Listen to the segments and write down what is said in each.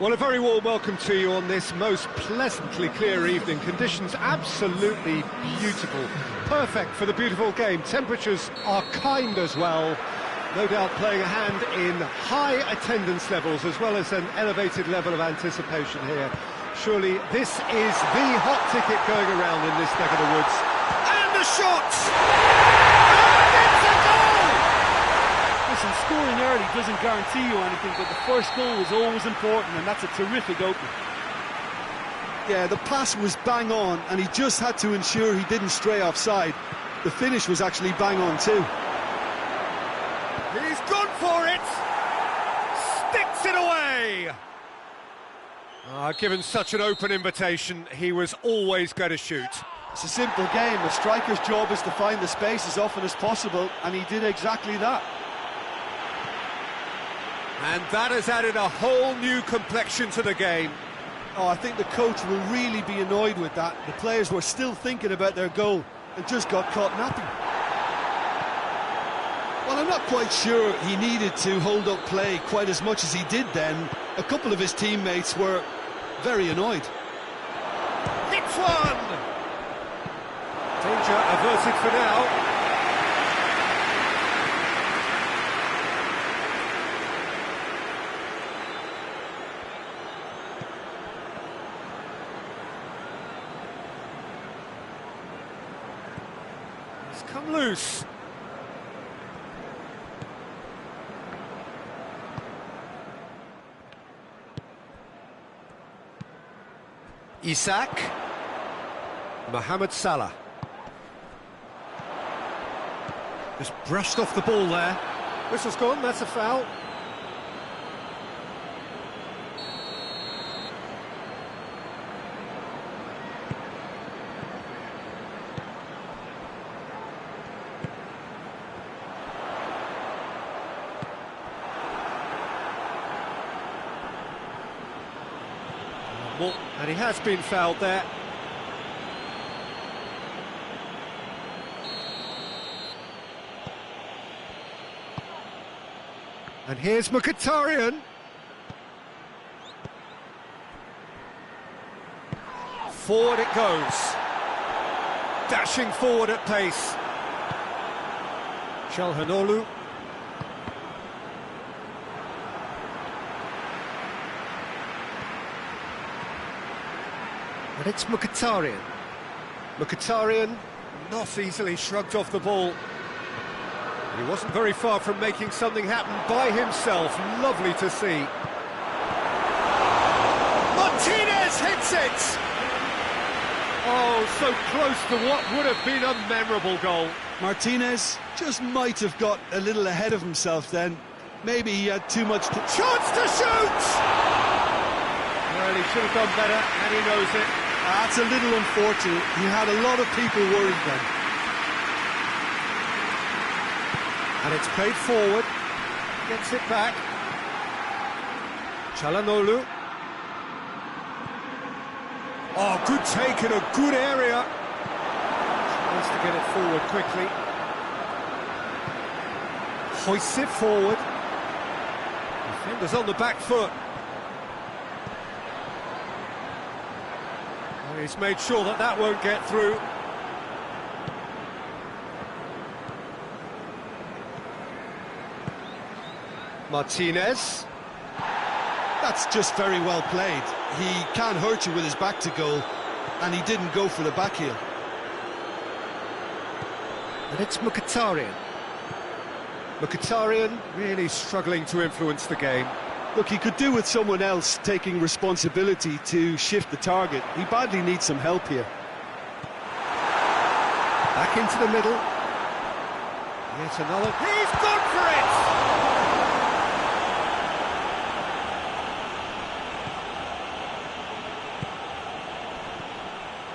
Well, a very warm welcome to you on this most pleasantly clear evening. Conditions absolutely beautiful. Perfect for the beautiful game. Temperatures are kind as well. No doubt playing a hand in high attendance levels as well as an elevated level of anticipation here. Surely this is the hot ticket going around in this neck of the woods. And the shot! And it's a goal! Listen, scoring early doesn't guarantee you anything, but the first goal is always important, and that's a terrific opening. Yeah, the pass was bang on, and he just had to ensure he didn't stray offside. The finish was actually bang on too. He's gone for it! Sticks it away! Given such an open invitation, he was always going to shoot. It's a simple game. A striker's job is to find the space as often as possible, and he did exactly that. And that has added a whole new complexion to the game. Oh, I think the coach will really be annoyed with that. The players were still thinking about their goal and just got caught napping. Well, I'm not quite sure he needed to hold up play quite as much as he did then. A couple of his teammates were very annoyed. Hits one! Danger averted for now. It's come loose. Isak, Mohamed Salah. Just brushed off the ball there. Whistle's gone, that's a foul. And he has been fouled there. And here's Mkhitaryan. Forward it goes. Dashing forward at pace. Çalhanoğlu. And it's Mkhitaryan. Mkhitaryan not easily shrugged off the ball. He wasn't very far from making something happen by himself. Lovely to see. Martinez hits it! Oh, so close to what would have been a memorable goal. Martinez just might have got a little ahead of himself then. Maybe he had too much chance to shoot! Well, he should have done better, and he knows it. That's a little unfortunate. He had a lot of people worried then. And it's played forward. Gets it back. Çalhanoğlu. Oh, good take in a good area. Wants to get it forward quickly. Hoists it forward. Defenders on the back foot. He's made sure that that won't get through. Martinez. That's just very well played. He can't hurt you with his back to goal, and he didn't go for the back heel. And it's Mkhitaryan. Mkhitaryan really struggling to influence the game. Look, he could do with someone else taking responsibility to shift the target. He badly needs some help here. Back into the middle. Yet another. He's gone for it!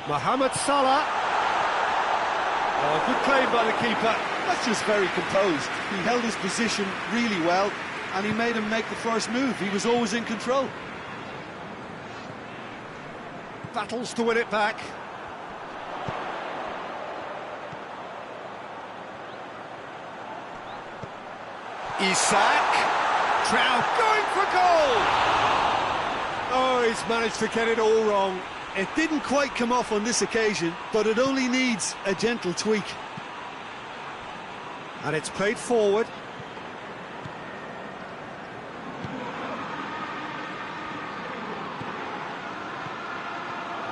Mohamed Salah. Oh, good claim by the keeper. That's just very composed. He held his position really well, and he made him make the first move. He was always in control. Battles to win it back. Isak. Trout going for goal. always manage to get it all wrong. It didn't quite come off on this occasion, but it only needs a gentle tweak. And it's played forward.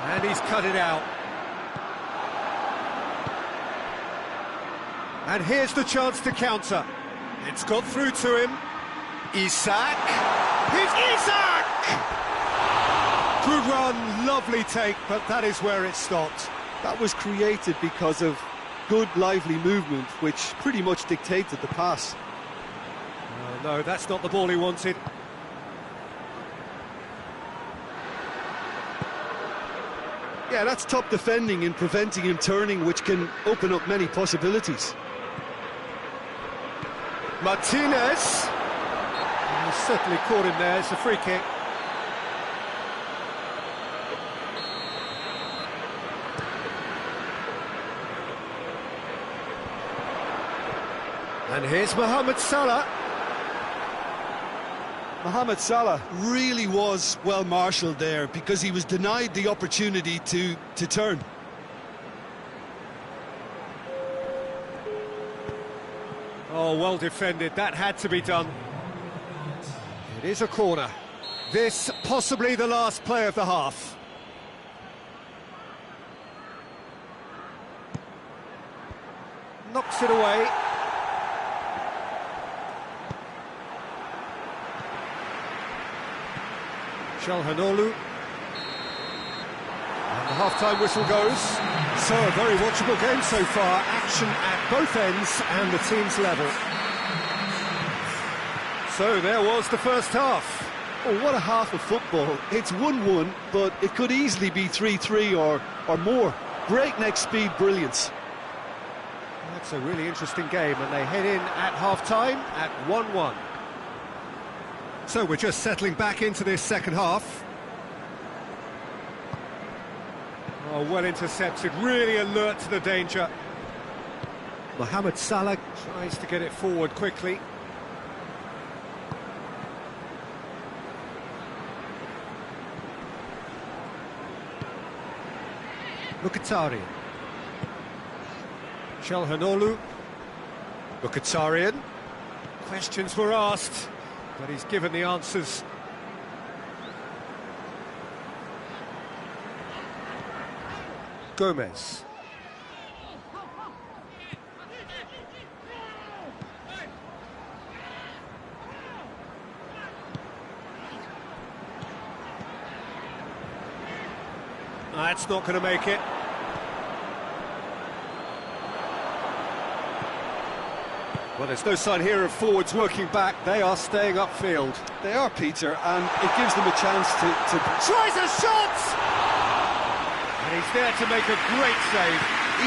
And he's cut it out. And here's the chance to counter. It's got through to him. Isak. He's Isak! Good run, lovely take, but that is where it stopped. That was created because of good, lively movement, which pretty much dictated the pass. Oh, no, that's not the ball he wanted. Yeah, that's top defending and preventing him turning, which can open up many possibilities. Martinez. He's certainly caught him there, it's a free kick. And here's Mohamed Salah. Mohamed Salah really was well marshalled there because he was denied the opportunity to turn. Oh, well defended, that had to be done. It is a corner. This possibly the last play of the half. Knocks it away. Calhanoglu. And the half-time whistle goes. So, a very watchable game so far. Action at both ends and the teams level. So, there was the first half. Oh, what a half of football. It's 1-1, but it could easily be 3-3 or more. Breakneck speed brilliance. That's a really interesting game, and they head in at half-time at 1-1. So we're just settling back into this second half. Oh, well intercepted, really alert to the danger. Mohamed Salah tries to get it forward quickly. Mkhitaryan. Calhanoglu. Mkhitaryan. Questions were asked, but he's given the answers. Gomez. That's not going to make it. Well, there's no sign here of forwards working back. They are staying upfield. They are, Peter, and it gives them a chance to... Tries a shot! And he's there to make a great save.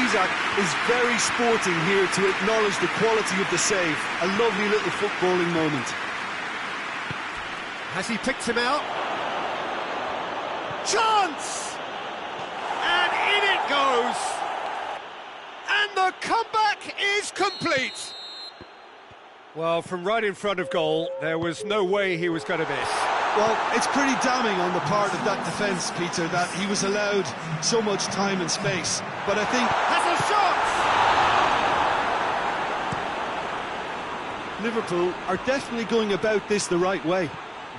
Isak is very sporting here to acknowledge the quality of the save. A lovely little footballing moment. Has he picked him out? Chance! And in it goes! And the comeback is complete! Well, from right in front of goal, there was no way he was going to miss. Well, it's pretty damning on the part of that defence, Peter, that he was allowed so much time and space. But I think... Has a shot! Liverpool are definitely going about this the right way.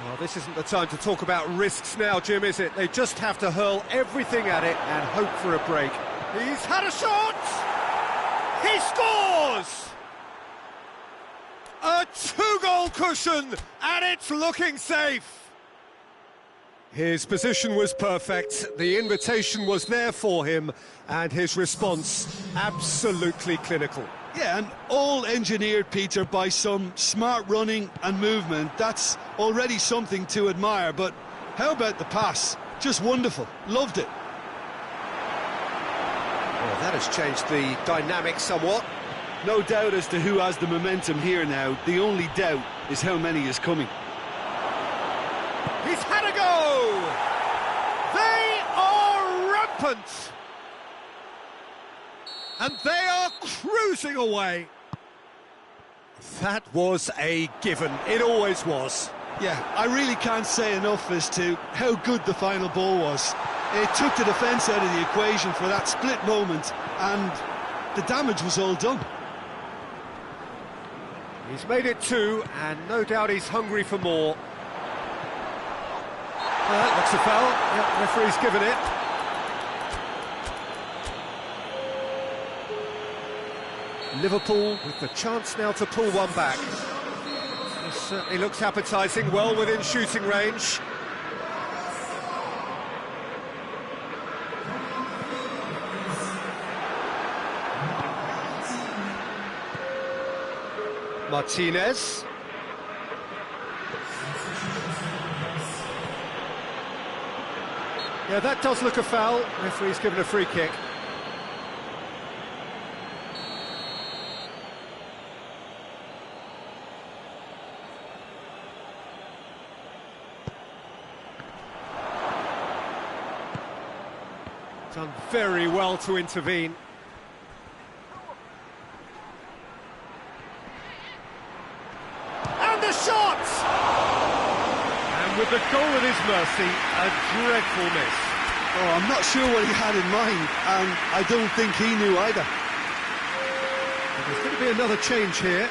Well, this isn't the time to talk about risks now, Jim, is it? They just have to hurl everything at it and hope for a break. He's had a shot! He scores! A two-goal cushion, and it's looking safe. His position was perfect, the invitation was there for him, and his response absolutely clinical. Yeah, and all engineered, Peter, by some smart running and movement. That's already something to admire, but how about the pass? Just wonderful. Loved it. Well, that has changed the dynamic somewhat. No doubt as to who has the momentum here now. The only doubt is how many is coming. He's had a go! They are rampant! And they are cruising away. That was a given. It always was. Yeah, I really can't say enough as to how good the final ball was. It took the defence out of the equation for that split moment, and the damage was all done. He's made it 2, and no doubt he's hungry for more. Well, that looks a foul. Yep, referee's given it. Liverpool with the chance now to pull one back. This certainly looks appetising, well within shooting range. Martinez. Yeah, that does look a foul. Referee's given a free kick. Done very well to intervene. And the shot! And with the goal at his mercy, a dreadful miss. Oh, I'm not sure what he had in mind, and I don't think he knew either. But there's going to be another change here.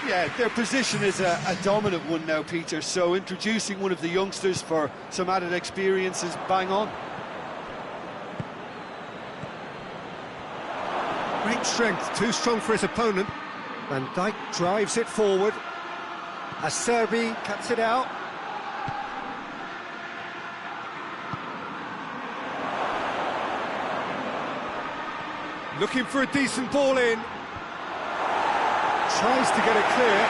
Yeah, their position is a dominant one now, Peter, so introducing one of the youngsters for some added experience is bang on. Great strength, too strong for his opponent. Van Dijk drives it forward. Acerbi cuts it out. Looking for a decent ball in. Tries to get it clear.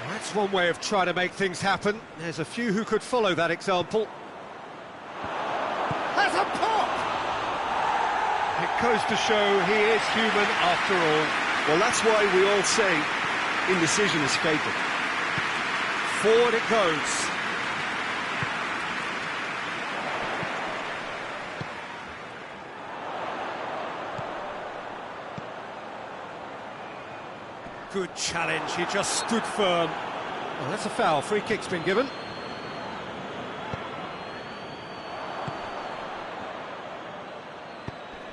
That's one way of trying to make things happen. There's a few who could follow that example. Has a pop! It goes to show he is human after all. Well, that's why we all say indecision is fatal. Forward it goes. Good challenge, he just stood firm. Well, that's a foul, free kick's been given.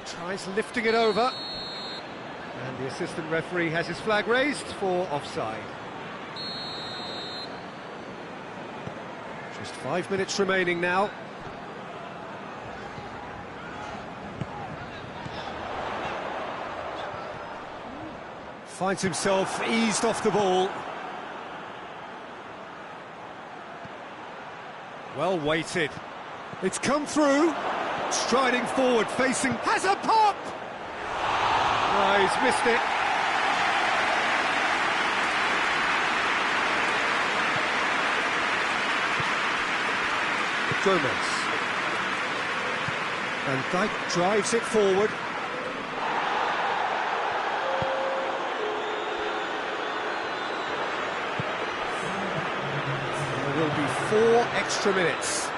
Tries lifting it over. And the assistant referee has his flag raised for offside. Just 5 minutes remaining now. Finds himself eased off the ball. Well weighted. It's come through. Striding forward, facing... Has a pop! No, he's missed it. Gomez. Van Dijk drives it forward. There will be 4 extra minutes.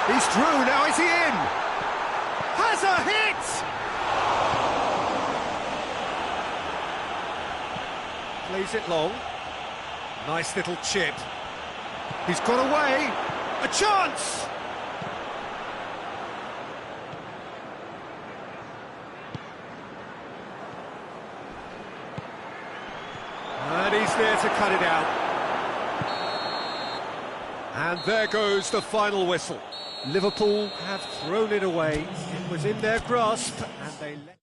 He's through, now is he in? Has a hit! Plays it long. Nice little chip. He's got away. A chance! And he's there to cut it out. And there goes the final whistle. Liverpool have thrown it away. It was in their grasp, and they let...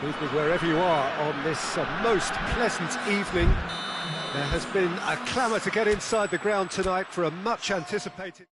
Good evening wherever you are on this most pleasant evening. There has been a clamour to get inside the ground tonight for a much anticipated...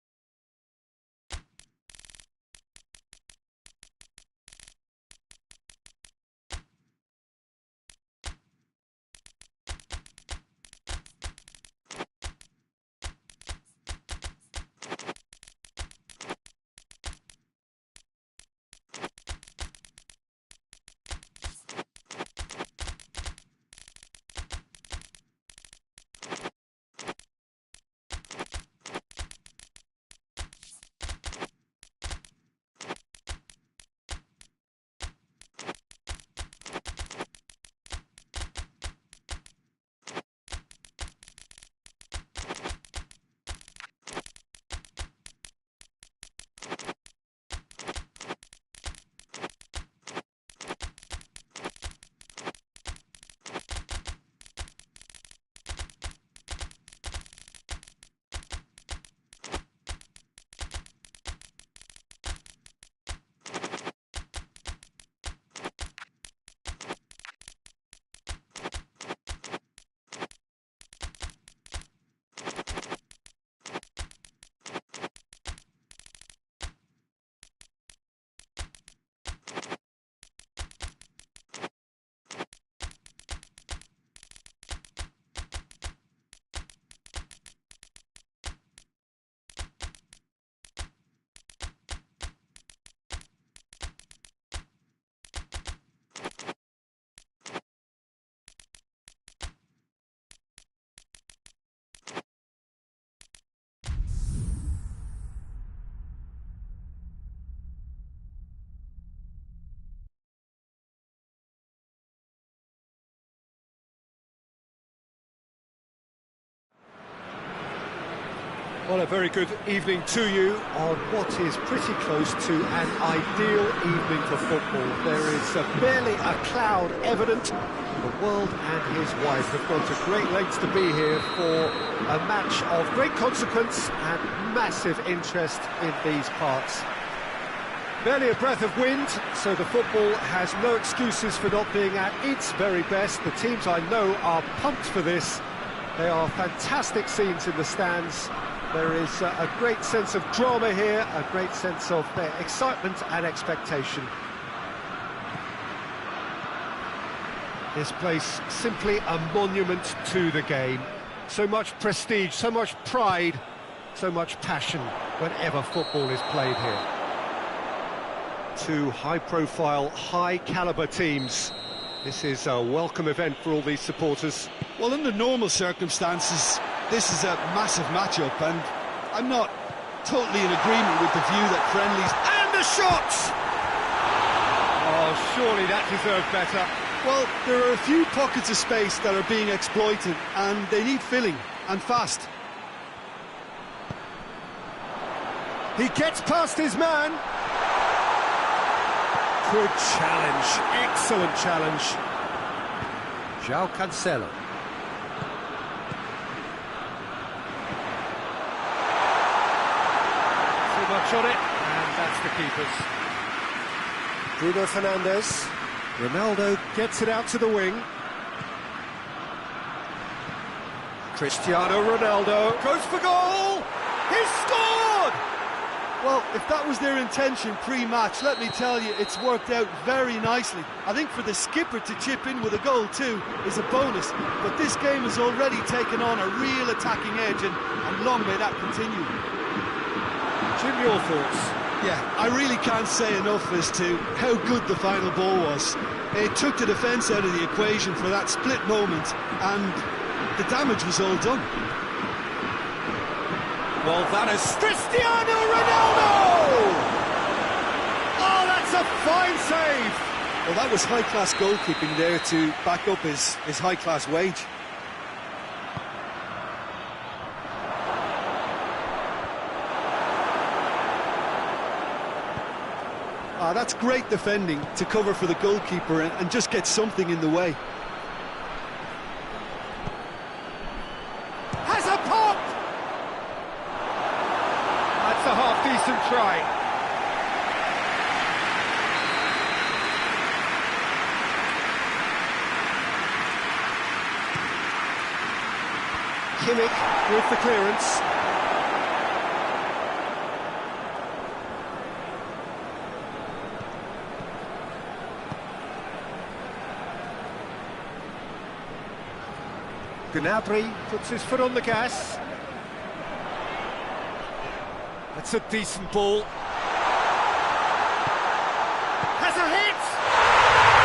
Well, a very good evening to you on what is pretty close to an ideal evening for football. There is barely a cloud evident. The world and his wife have gone to great lengths to be here for a match of great consequence and massive interest in these parts. Barely a breath of wind, so the football has no excuses for not being at its very best. The teams I know are pumped for this. They are fantastic scenes in the stands. There is a great sense of drama here, a great sense of excitement and expectation. This place simply a monument to the game. So much prestige, so much pride, so much passion whenever football is played here. Two high-profile, high-caliber teams. This is a welcome event for all these supporters. Well, under normal circumstances, this is a massive matchup, and I'm not totally in agreement with the view that friendlies... And the shots! Oh, surely that deserved better. Well, there are a few pockets of space that are being exploited, and they need filling, and fast. He gets past his man. Good challenge, excellent challenge. João Cancelo. Too much on it, and that's the keepers. Bruno Fernandes. Ronaldo gets it out to the wing. Cristiano Ronaldo goes for goal! He's scored! Well, if that was their intention pre-match, let me tell you, it's worked out very nicely. I think for the skipper to chip in with a goal too is a bonus, but this game has already taken on a real attacking edge, and long may that continue. Jim, your thoughts? Yeah, I really can't say enough as to how good the final ball was. It took the defence out of the equation for that split moment, and the damage was all done. Well, that is Cristiano Ronaldo! Oh, that's a fine save! Well, that was high-class goalkeeping there to back up his high-class wage. That's great defending to cover for the goalkeeper and just get something in the way. Has a pop! That's a half-decent try. Kimmich with the clearance. Gnabry puts his foot on the gas. That's a decent ball. Has a hit!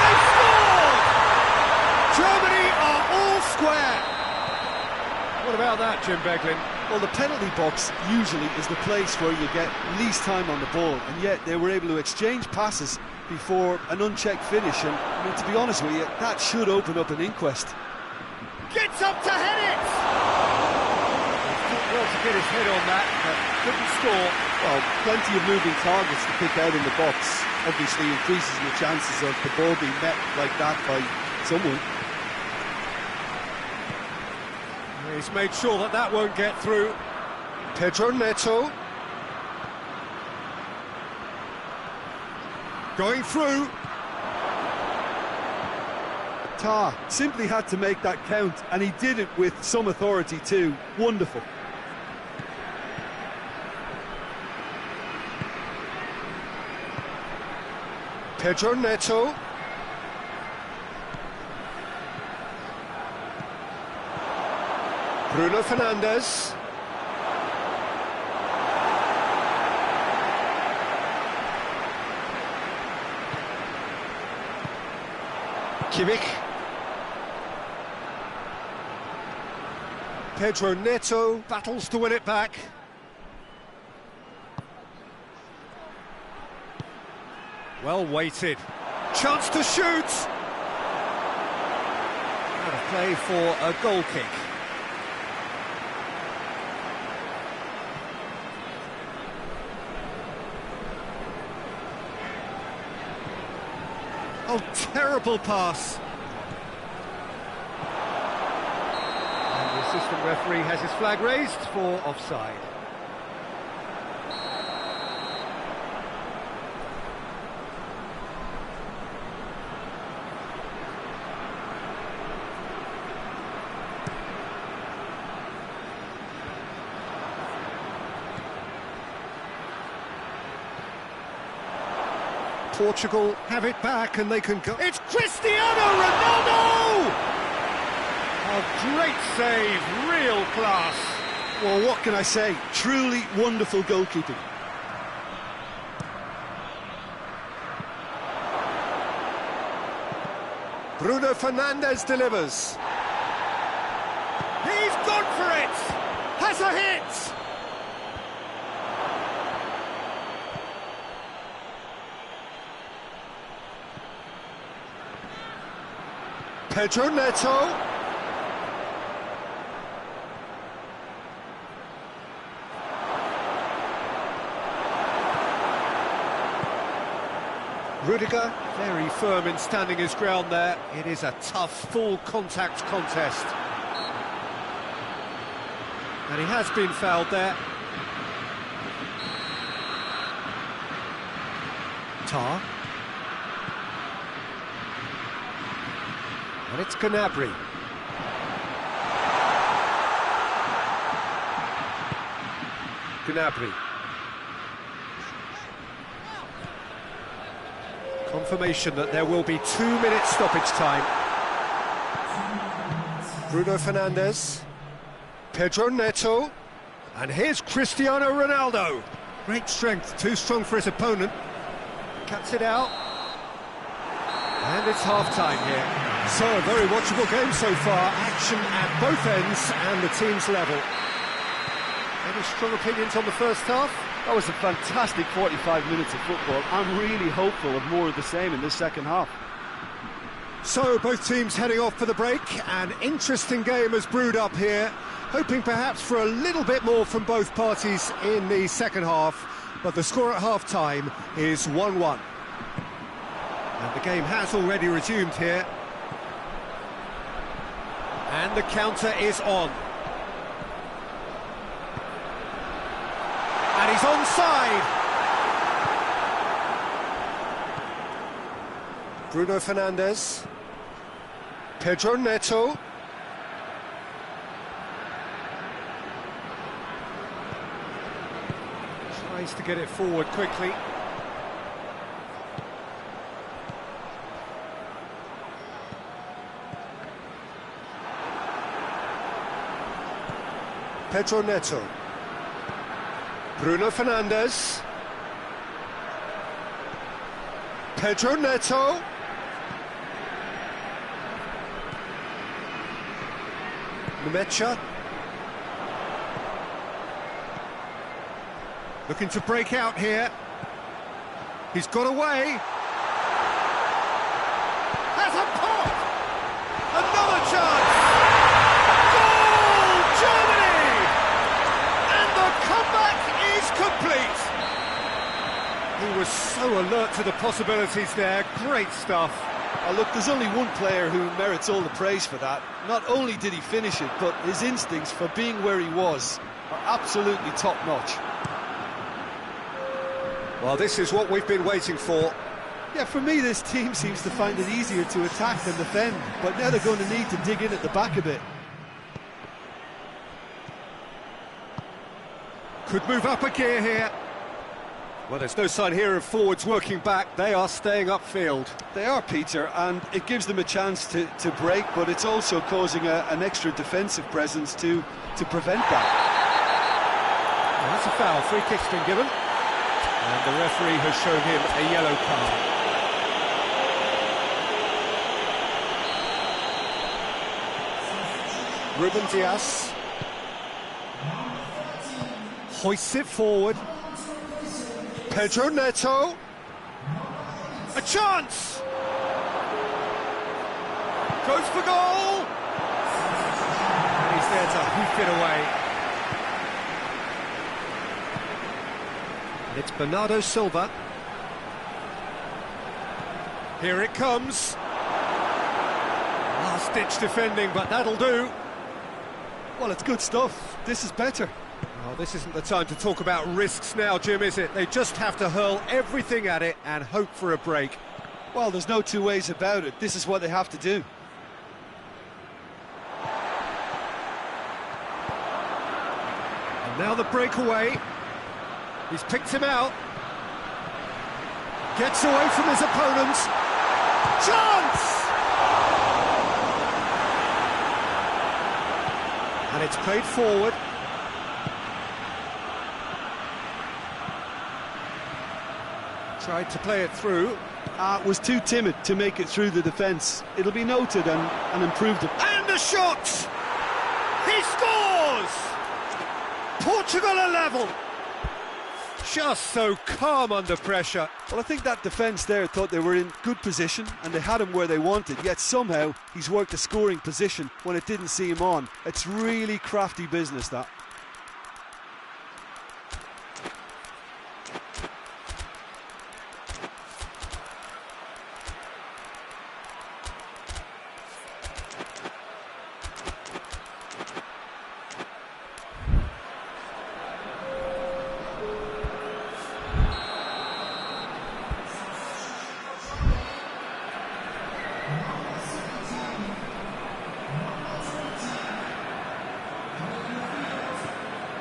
They've scored! Germany are all square! What about that, Jim Beglin? Well, the penalty box usually is the place where you get least time on the ball, and yet they were able to exchange passes before an unchecked finish, and I mean, to be honest with you, that should open up an inquest. Gets up to head it! Well, to get his head on that, but couldn't score. Well, plenty of moving targets to pick out in the box. Obviously increases the chances of the ball being met like that by someone. He's made sure that that won't get through. Pedro Neto. Going through. Tar simply had to make that count, and he did it with some authority too. Wonderful. Pedro Neto. Bruno Fernandes. Kimmich. Pedro Neto battles to win it back. Well weighted. Chance to shoot! Out of play for a goal kick. Oh, terrible pass. And the assistant referee has his flag raised for offside. Portugal have it back and they can go. It's Cristiano Ronaldo! A great save, real class. Well, what can I say? Truly wonderful goalkeeping. Bruno Fernandes delivers. He's gone for it! Has a hit! Pedro Neto. Rudiger, very firm in standing his ground there. It is a tough, full contact contest. And he has been fouled there. Tar. And it's Gnabry. Gnabry. Confirmation that there will be 2 minutes stoppage time. Bruno Fernandes. Pedro Neto. And here's Cristiano Ronaldo. Great strength, too strong for his opponent. Cuts it out. And it's half-time here. So, a very watchable game so far. Action at both ends and the team's level. Any strong opinions on the first half? That was a fantastic 45 minutes of football. I'm really hopeful of more of the same in this second half. So, both teams heading off for the break. An interesting game has brewed up here. Hoping perhaps for a little bit more from both parties in the second half. But the score at half-time is 1-1. And the game has already resumed here. And the counter is on. And he's onside. Bruno Fernandes. Pedro Neto. Pace to get it forward quickly. Pedro Neto. Bruno Fernandes. Pedro Neto. Nemecha. Looking to break out here. He's got away. Has a pop! Another chance! Goal! Germany! And the comeback is complete! He was so alert to the possibilities there. Great stuff. Oh, look, there's only one player who merits all the praise for that. Not only did he finish it, but his instincts for being where he was are absolutely top-notch. Well, this is what we've been waiting for. Yeah, for me, this team seems to find it easier to attack than defend, but now they're going to need to dig in at the back a bit. Could move up a gear here. Well, there's no sign here of forwards working back. They are staying upfield. They are, Peter, and it gives them a chance to break, but it's also causing an extra defensive presence to prevent that. Well, that's a foul. Free kick's been given. And the referee has shown him a yellow card. Ruben Dias hoists it forward. Pedro Neto. A chance! Goes for goal! And he's there to hoof it away. And it's Bernardo Silva. Here it comes. Last-ditch defending, but that'll do. Well, it's good stuff. This is better. Well, this isn't the time to talk about risks now, Jim, is it? They just have to hurl everything at it and hope for a break. Well, there's no two ways about it. This is what they have to do. And now the breakaway. He's picked him out. Gets away from his opponents. Chance! And it's played forward. Tried to play it through. Was too timid to make it through the defence. It'll be noted and improved. And a shot! He scores! Portugal are level. Just so calm under pressure. Well, I think that defence there thought they were in good position and they had him where they wanted, yet somehow he's worked a scoring position when it didn't see him on. It's really crafty business, that.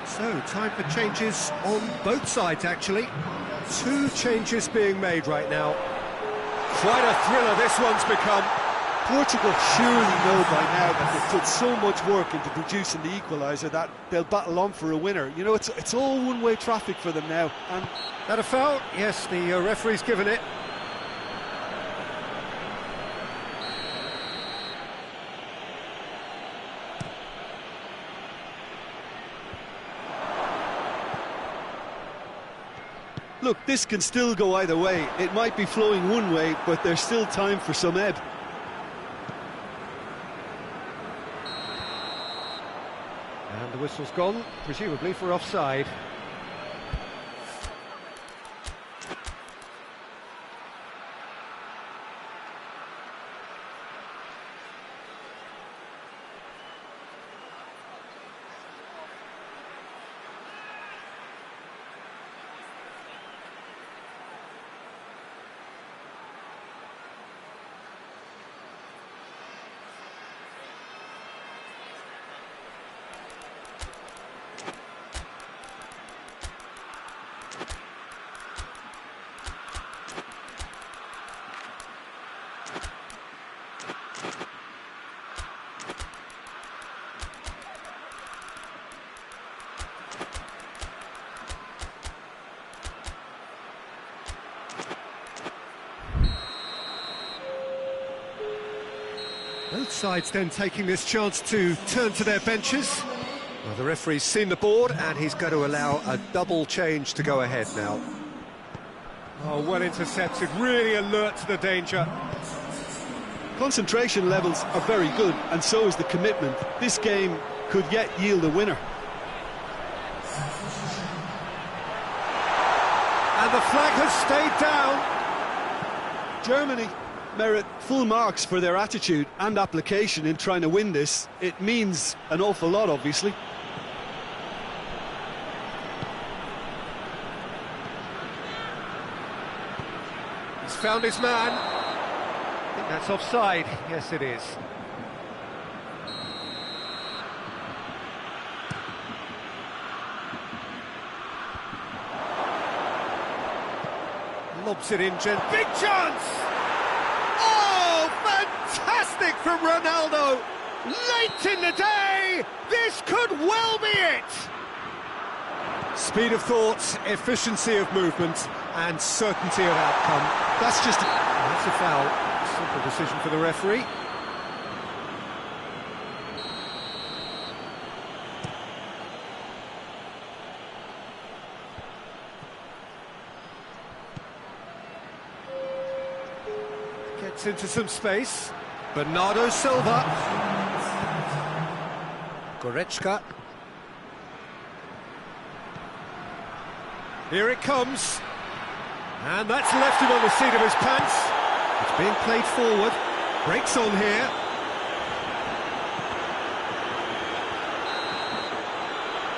So, time for changes on both sides, actually. 2 changes being made right now. Quite a thriller this one's become. Portugal surely know by now that they've put so much work into producing the equaliser that they'll battle on for a winner. You know, it's all one-way traffic for them now. And that a foul? Yes, the referee's given it. look, this can still go either way. It might be flowing one way, but there's still time for some ebb. And the whistle's gone, presumably for offside. sides then taking this chance to turn to their benches. Well, the referee's seen the board and he's going to allow a double change to go ahead now. Oh, well intercepted, really alert to the danger. Concentration levels are very good, and so is the commitment. This game could yet yield a winner. And the flag has stayed down. Germany merit full marks for their attitude and application in trying to win this. It means an awful lot, obviously. He's found his man. I think that's offside. Yes, it is. Lobs it in, big chance! Oh, fantastic from Ronaldo! Late in the day, this could well be it! Speed of thought, efficiency of movement, and certainty of outcome. That's a foul. Simple decision for the referee. Gets into some space. Bernardo Silva. Goretzka. Here it comes. And that's left him on the seat of his pants. It's being played forward. Breaks on here.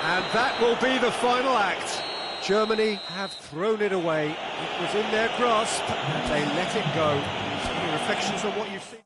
And that will be the final act. Germany have thrown it away. It was in their grasp, and they let it go. Any reflections on what you've seen?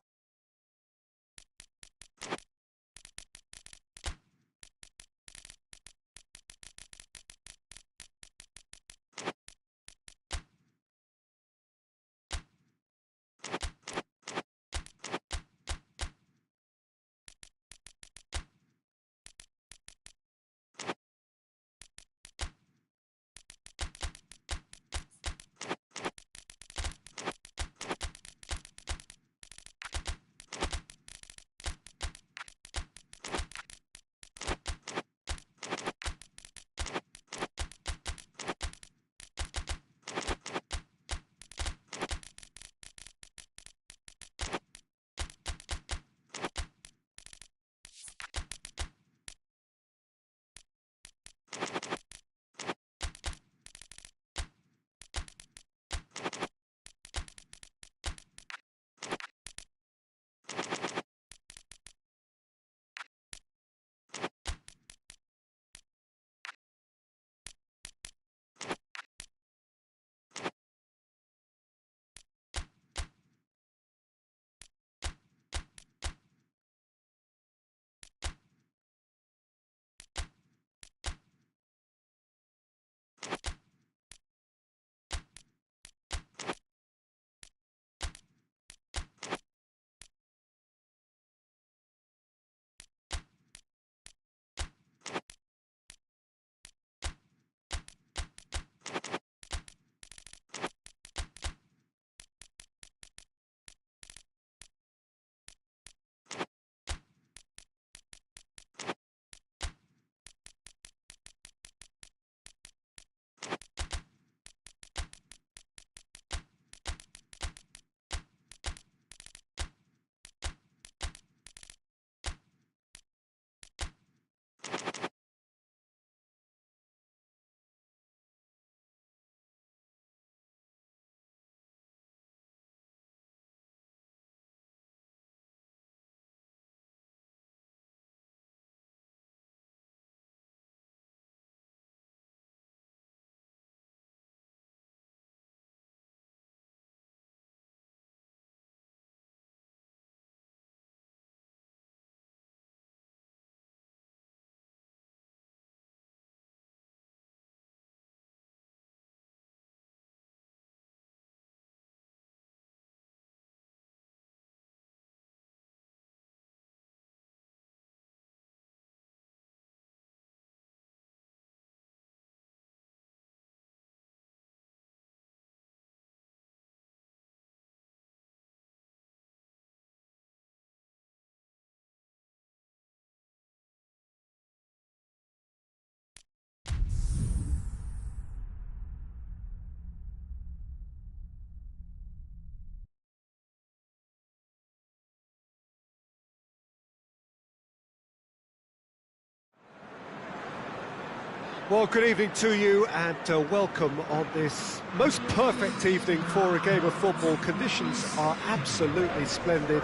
Well, good evening to you and welcome on this most perfect evening for a game of football. Conditions are absolutely splendid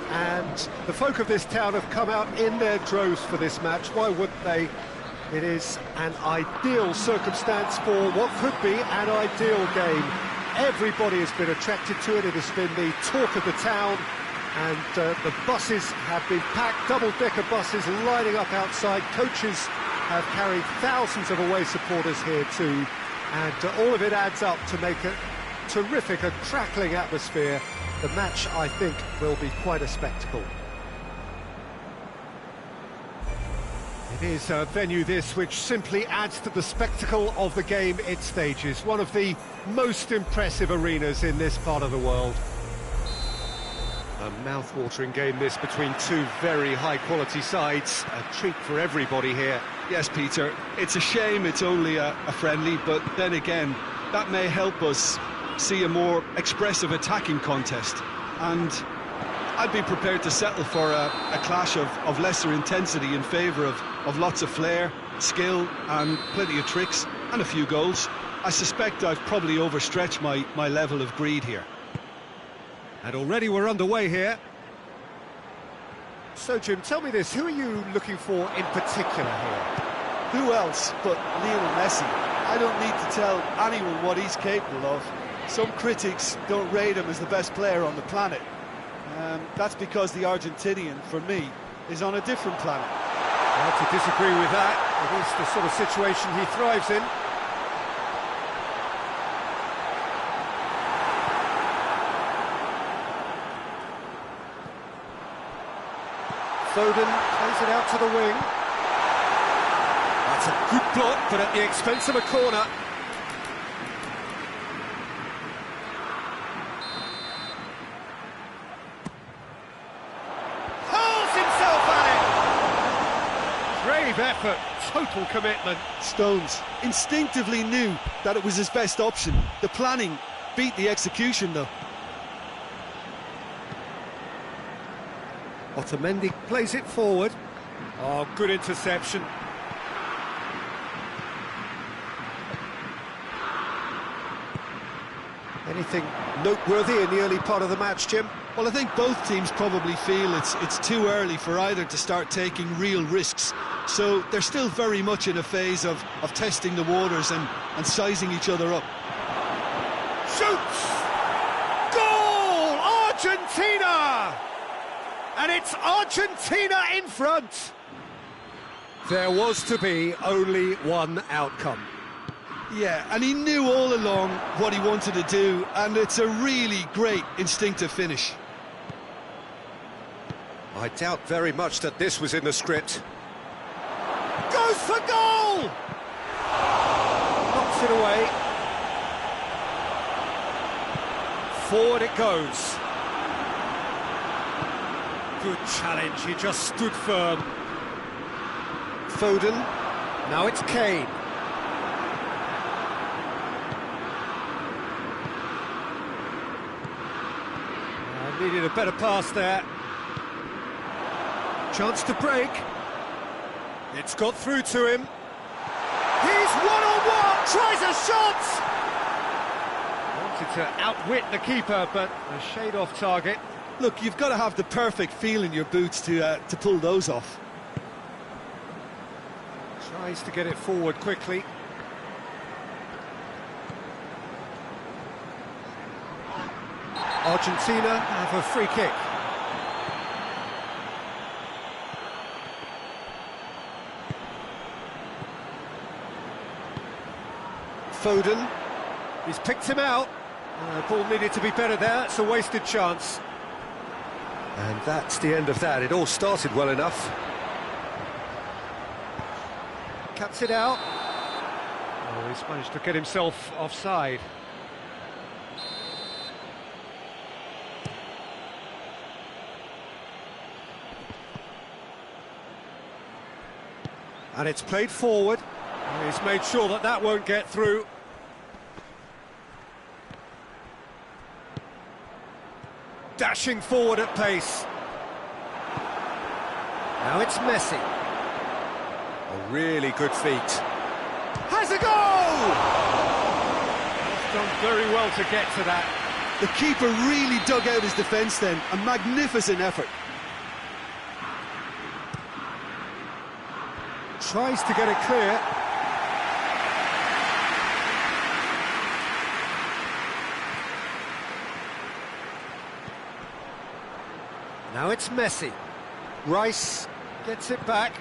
and the folk of this town have come out in their droves for this match. Why wouldn't they? It is an ideal circumstance for what could be an ideal game. Everybody has been attracted to it. It has been the talk of the town, and the buses have been packed, double-decker buses lining up outside. Coaches have carried thousands of away supporters here too, and all of it adds up to make a terrific, a crackling atmosphere. The match, I think, will be quite a spectacle. It is a venue this which simply adds to the spectacle of the game it stages. One of the most impressive arenas in this part of the world. A mouth-watering game this between two very high-quality sides. A treat for everybody here. Yes, Peter, it's a shame it's only a friendly, but then again, that may help us see a more expressive attacking contest. And I'd be prepared to settle for a clash of lesser intensity in favour of lots of flair, skill and plenty of tricks and a few goals. I suspect I've probably overstretched my level of greed here. And already we're underway here. So, Jim, tell me this, who are you looking for in particular here? Who else but Lionel Messi? I don't need to tell anyone what he's capable of. Some critics don't rate him as the best player on the planet. That's because the Argentinian, for me, is on a different planet. Hard to disagree with that. It is the sort of situation he thrives in. Foden plays it out to the wing. That's a good block, but at the expense of a corner. Hurls himself at it! Brave effort, total commitment. Stones instinctively knew that it was his best option. The planning beat the execution, though. Otamendi plays it forward. Oh, good interception. Anything noteworthy in the early part of the match, Jim? Well, I think both teams probably feel it's too early for either to start taking real risks. So they're still very much in a phase of testing the waters and sizing each other up. Shoots! Goal! Argentina! And it's Argentina in front. There was to be only one outcome. Yeah, and he knew all along what he wanted to do, and it's a really great instinctive finish. I doubt very much that this was in the script. Goes for goal! Knocks it away. Forward it goes. Good challenge, he just stood firm. Foden, now it's Kane. Needed a better pass there. Chance to break. It's got through to him. He's one-on-one, tries a shot! Wanted to outwit the keeper, but a shade off target. Look, you've got to have the perfect feel in your boots to pull those off. Tries to get it forward quickly. Argentina have a free kick. Foden, he's picked him out. Ball needed to be better there, it's a wasted chance. And that's the end of that. It all started well enough. Cuts it out. Oh, he's managed to get himself offside. And it's played forward. And he's made sure that that won't get through. Dashing forward at pace. Now it's Messi. A really good feat. Has a goal! He's done very well to get to that. The keeper really dug out his defence then. A magnificent effort. Tries to get it clear. Now it's Messi. Rice gets it back.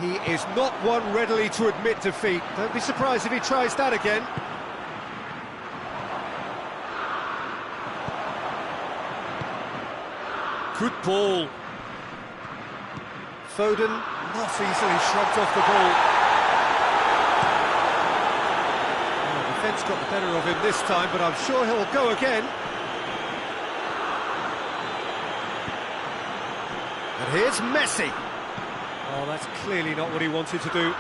He is not one readily to admit defeat. Don't be surprised if he tries that again. Good ball. Foden not easily shrugged off the ball. Well, the defence got the better of him this time, but I'm sure he'll go again. And here's Messi. Oh, that's clearly not what he wanted to do.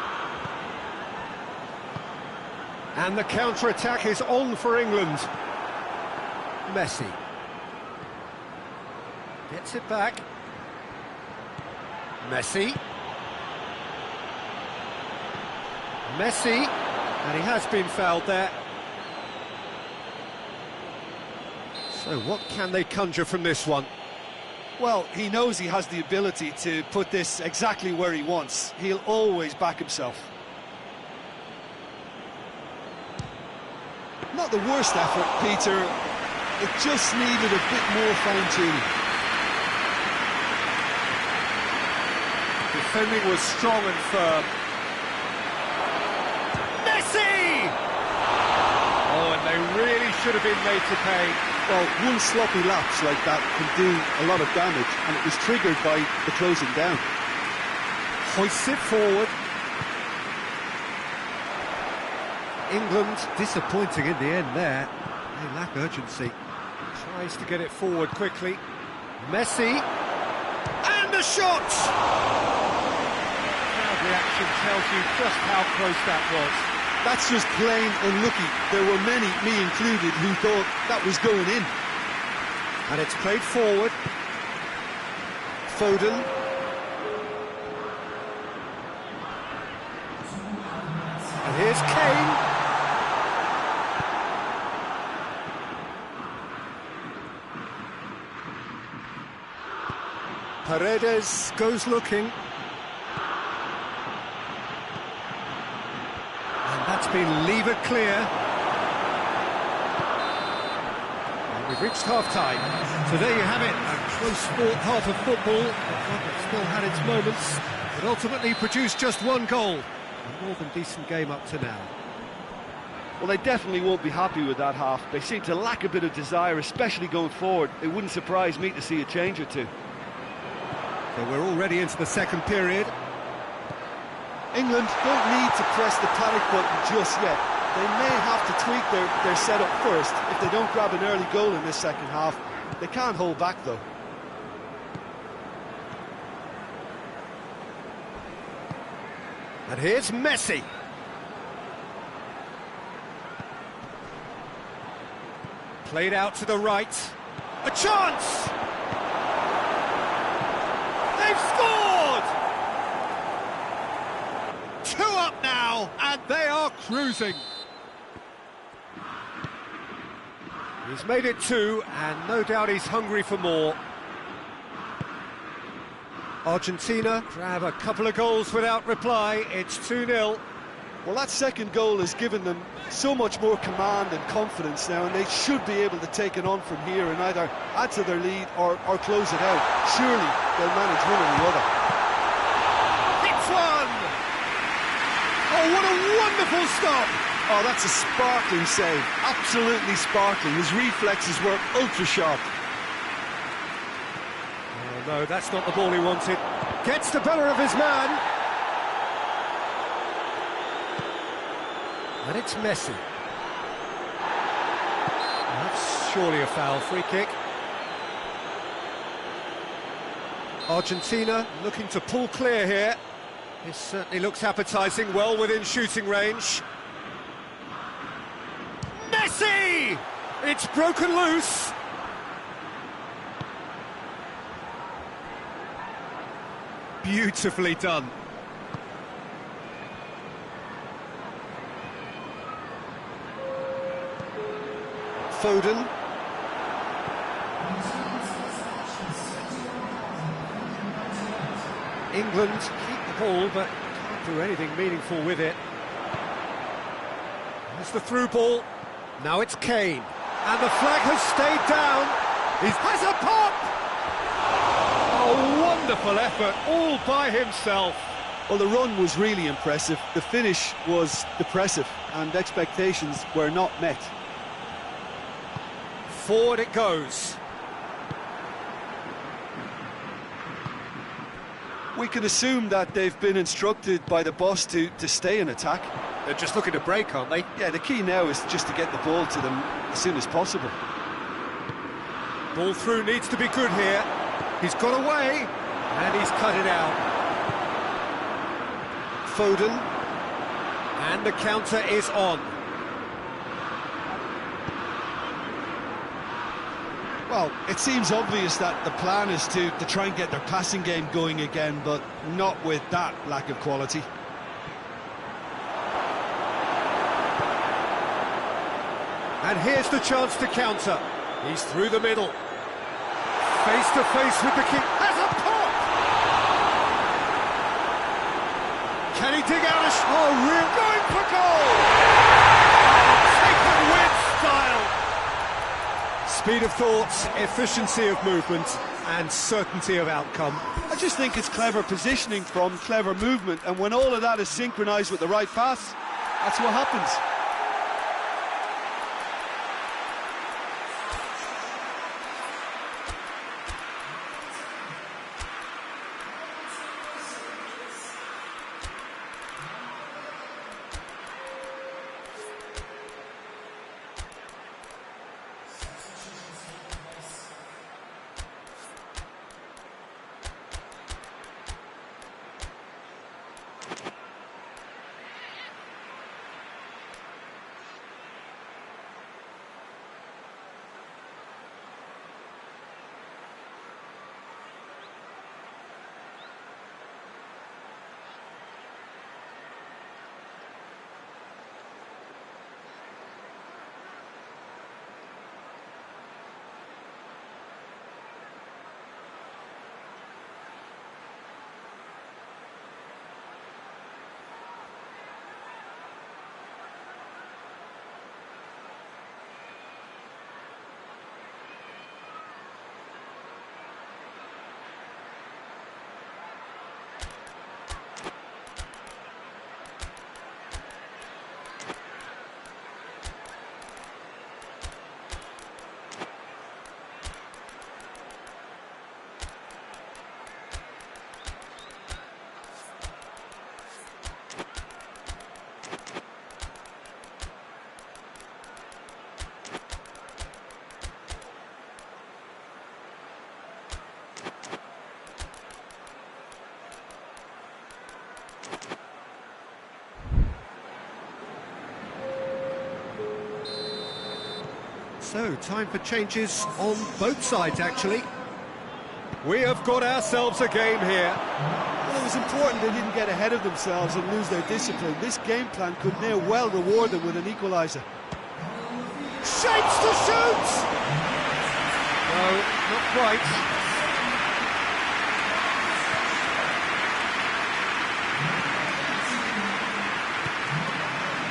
And the counter-attack is on for England. Messi. Gets it back. Messi. Messi. And he has been fouled there. So what can they conjure from this one? Well, he knows he has the ability to put this exactly where he wants. He'll always back himself. Not the worst effort, Peter. It just needed a bit more fine-tuning. Defending was strong and firm. Messi! Oh, and they really should have been made to pay. Well, one sloppy lapse like that can do a lot of damage, and it was triggered by the closing down. Hoists it forward. England disappointing in the end there. They lack urgency. Tries to get it forward quickly. Messi. And a shot! Crowd reaction tells you just how close that was. That's just plain unlucky. There were many, me included, who thought that was going in. And it's played forward. Foden. And here's Kane. Paredes goes looking. That's been levered clear. And we've reached half-time. So there you have it, a close sport half of football. It still had its moments, but ultimately produced just one goal. A more than decent game up to now. Well, they definitely won't be happy with that half. They seem to lack a bit of desire, especially going forward. It wouldn't surprise me to see a change or two. So we're already into the second period. England don't need to press the panic button just yet. They may have to tweak their setup first if they don't grab an early goal in this second half. They can't hold back, though. And here's Messi. Played out to the right. A chance! They've scored! 2 up now, and they are cruising. He's made it 2, and no doubt he's hungry for more. Argentina grab a couple of goals without reply. It's 2-0. Well, that second goal has given them so much more command and confidence now, and they should be able to take it on from here and either add to their lead or close it out. Surely they'll manage one or the other. Hits one! Oh, what a wonderful stop! Oh, that's a sparkling save. Absolutely sparkling. His reflexes were ultra-sharp. Oh, no, that's not the ball he wanted. Gets the better of his man. And it's Messi. That's surely a foul. Free kick. Argentina looking to pull clear here. This certainly looks appetising, well within shooting range. Messi! It's broken loose. Beautifully done. Foden. England keep the ball, but can't do anything meaningful with it. There's the through ball. Now it's Kane. And the flag has stayed down. He has a pop! Oh, wonderful effort, all by himself. Well, the run was really impressive. The finish was depressive, and expectations were not met. Forward it goes. We can assume that they've been instructed by the boss to stay in attack. They're just looking to break, aren't they? Yeah, the key now is just to get the ball to them as soon as possible. Ball through needs to be good here. He's got away, and he's cut it out. Foden, and the counter is on. Well, it seems obvious that the plan is to try and get their passing game going again, but not with that lack of quality. And here's the chance to counter. He's through the middle. Face to face with the king. Has a pop! Can he dig out a shot? Oh, real going for goal! Taken with style! Speed of thoughts, efficiency of movement, and certainty of outcome. I just think it's clever positioning from clever movement, and when all of that is synchronised with the right pass, that's what happens. So, time for changes on both sides, actually. We have got ourselves a game here. Well, it was important they didn't get ahead of themselves and lose their discipline. This game plan could now well reward them with an equaliser. Shapes to shoot! No, not quite.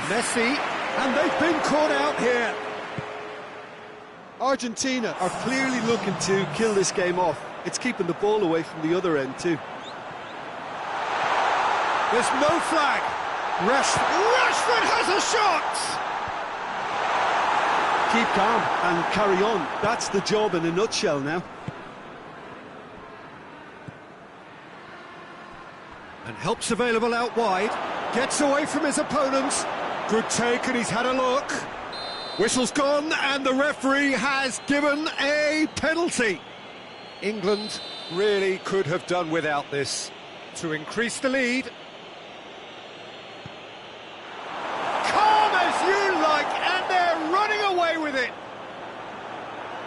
Messi, and they've been caught out here. Argentina are clearly looking to kill this game off. It's keeping the ball away from the other end too. There's no flag. Rashford has a shot! Keep calm and carry on. That's the job in a nutshell now. And help's available out wide. Gets away from his opponents. Good take, and he's had a look. Whistle's gone, and the referee has given a penalty. England really could have done without this to increase the lead. Calm as you like, and they're running away with it.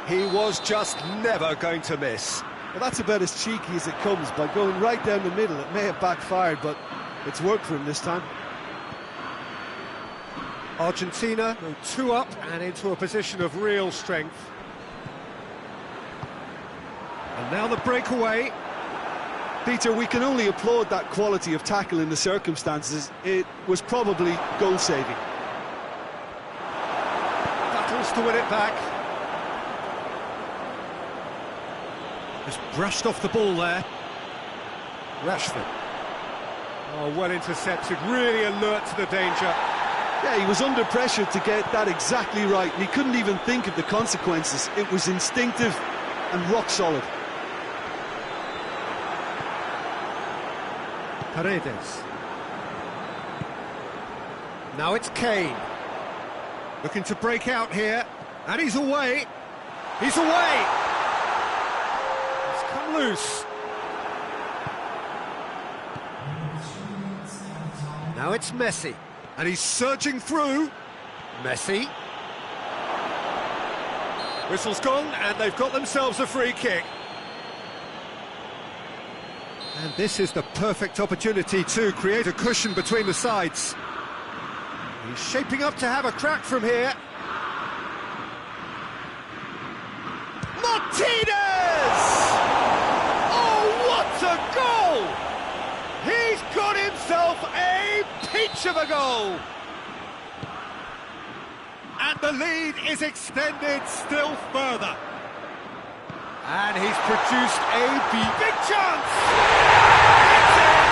He was just never going to miss. Well, that's about as cheeky as it comes. By going right down the middle, it may have backfired, but it's worked for him this time. Argentina go 2 up and into a position of real strength. And now the breakaway. Peter, we can only applaud that quality of tackle in the circumstances. It was probably goal-saving. Battles to win it back. Just brushed off the ball there. Rashford. Oh, well intercepted, really alert to the danger. Yeah, he was under pressure to get that exactly right, and he couldn't even think of the consequences. It was instinctive and rock solid. Paredes. Now it's Kane. Looking to break out here, and he's away. He's away! He's come loose. Now it's Messi, and he's surging through. Messi. Whistle's gone, and they've got themselves a free kick. And this is the perfect opportunity to create a cushion between the sides. He's shaping up to have a crack from here. Martinez! Oh, what a goal! He's got himself a peach of a goal! And the lead is extended still further. And he's produced a big chance! It's in!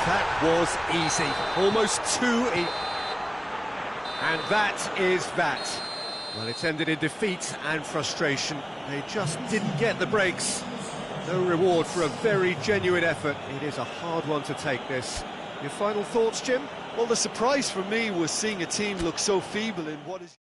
That was easy, almost too easy. And that is that. Well, it's ended in defeat and frustration. They just didn't get the breaks. No reward for a very genuine effort. It is a hard one to take, this. Your final thoughts, Jim? Well, the surprise for me was seeing a team look so feeble in what is...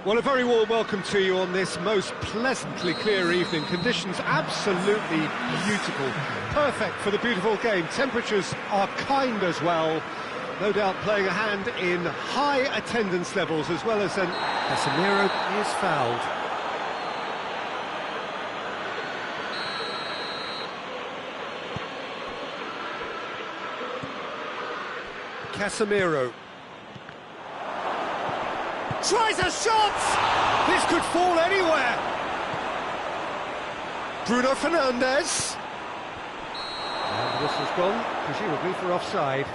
Well, a very warm welcome to you on this most pleasantly clear evening. Conditions absolutely beautiful. Perfect for the beautiful game. Temperatures are kind as well. No doubt playing a hand in high attendance levels, as well as an... Casemiro is fouled. Casemiro tries a shot! This could fall anywhere! Bruno Fernandes. And the whistle's gone, presumably for offside.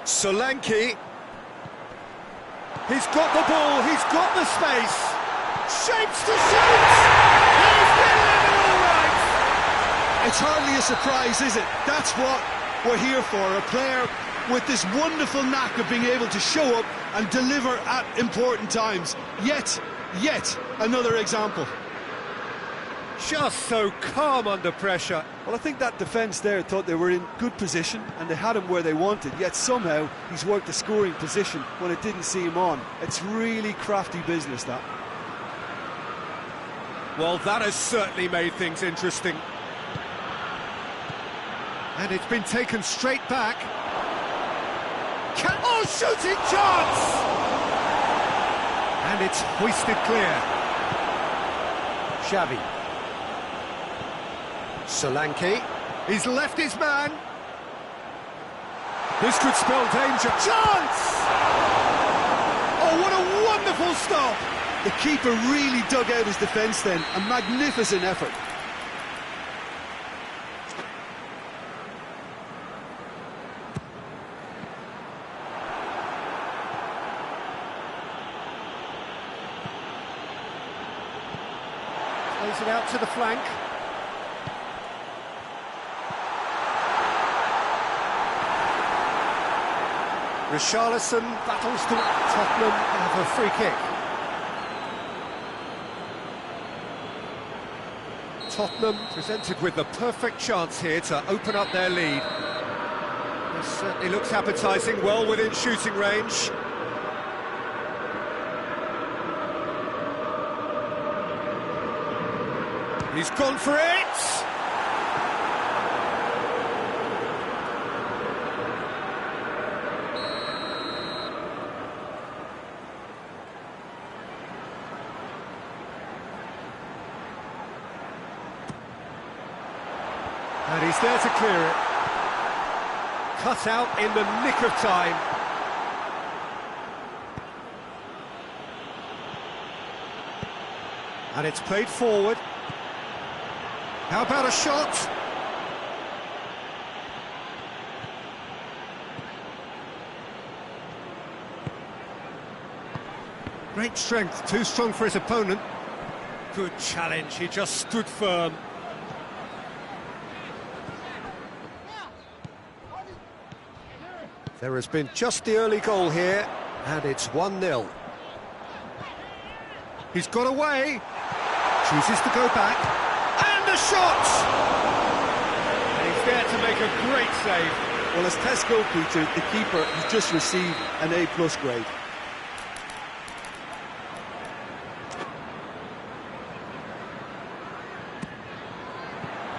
Solanke. He's got the ball, he's got the space. Shapes to shoot! He's getting it all right! It's hardly a surprise, is it? That's what we're here for, a player with this wonderful knack of being able to show up and deliver at important times. Yet another example. Just so calm under pressure. Well, I think that defence there thought they were in good position and they had him where they wanted, yet somehow he's worked a scoring position when it didn't see him on. It's really crafty business, that. Well, that has certainly made things interesting. And it's been taken straight back. Oh, shooting chance! And it's hoisted clear. Xavi. Solanke. He's left his man. This could spell danger. Chance! Oh, what a wonderful stop! The keeper really dug out his defence then. A magnificent effort. Plays it out to the flank. Richarlison battles to Tottenham have a free kick. Tottenham presented with the perfect chance here to open up their lead. This certainly looks appetising, well within shooting range. He's gone for it! And he's there to clear it. Cut out in the nick of time. And it's played forward. How about a shot? Great strength, too strong for his opponent. Good challenge, he just stood firm. There has been just the early goal here, and it's 1-0. He's got away, chooses to go back, and a shot! And he's there to make a great save. Well, as test goalkeeper, the keeper has just received an A+ grade.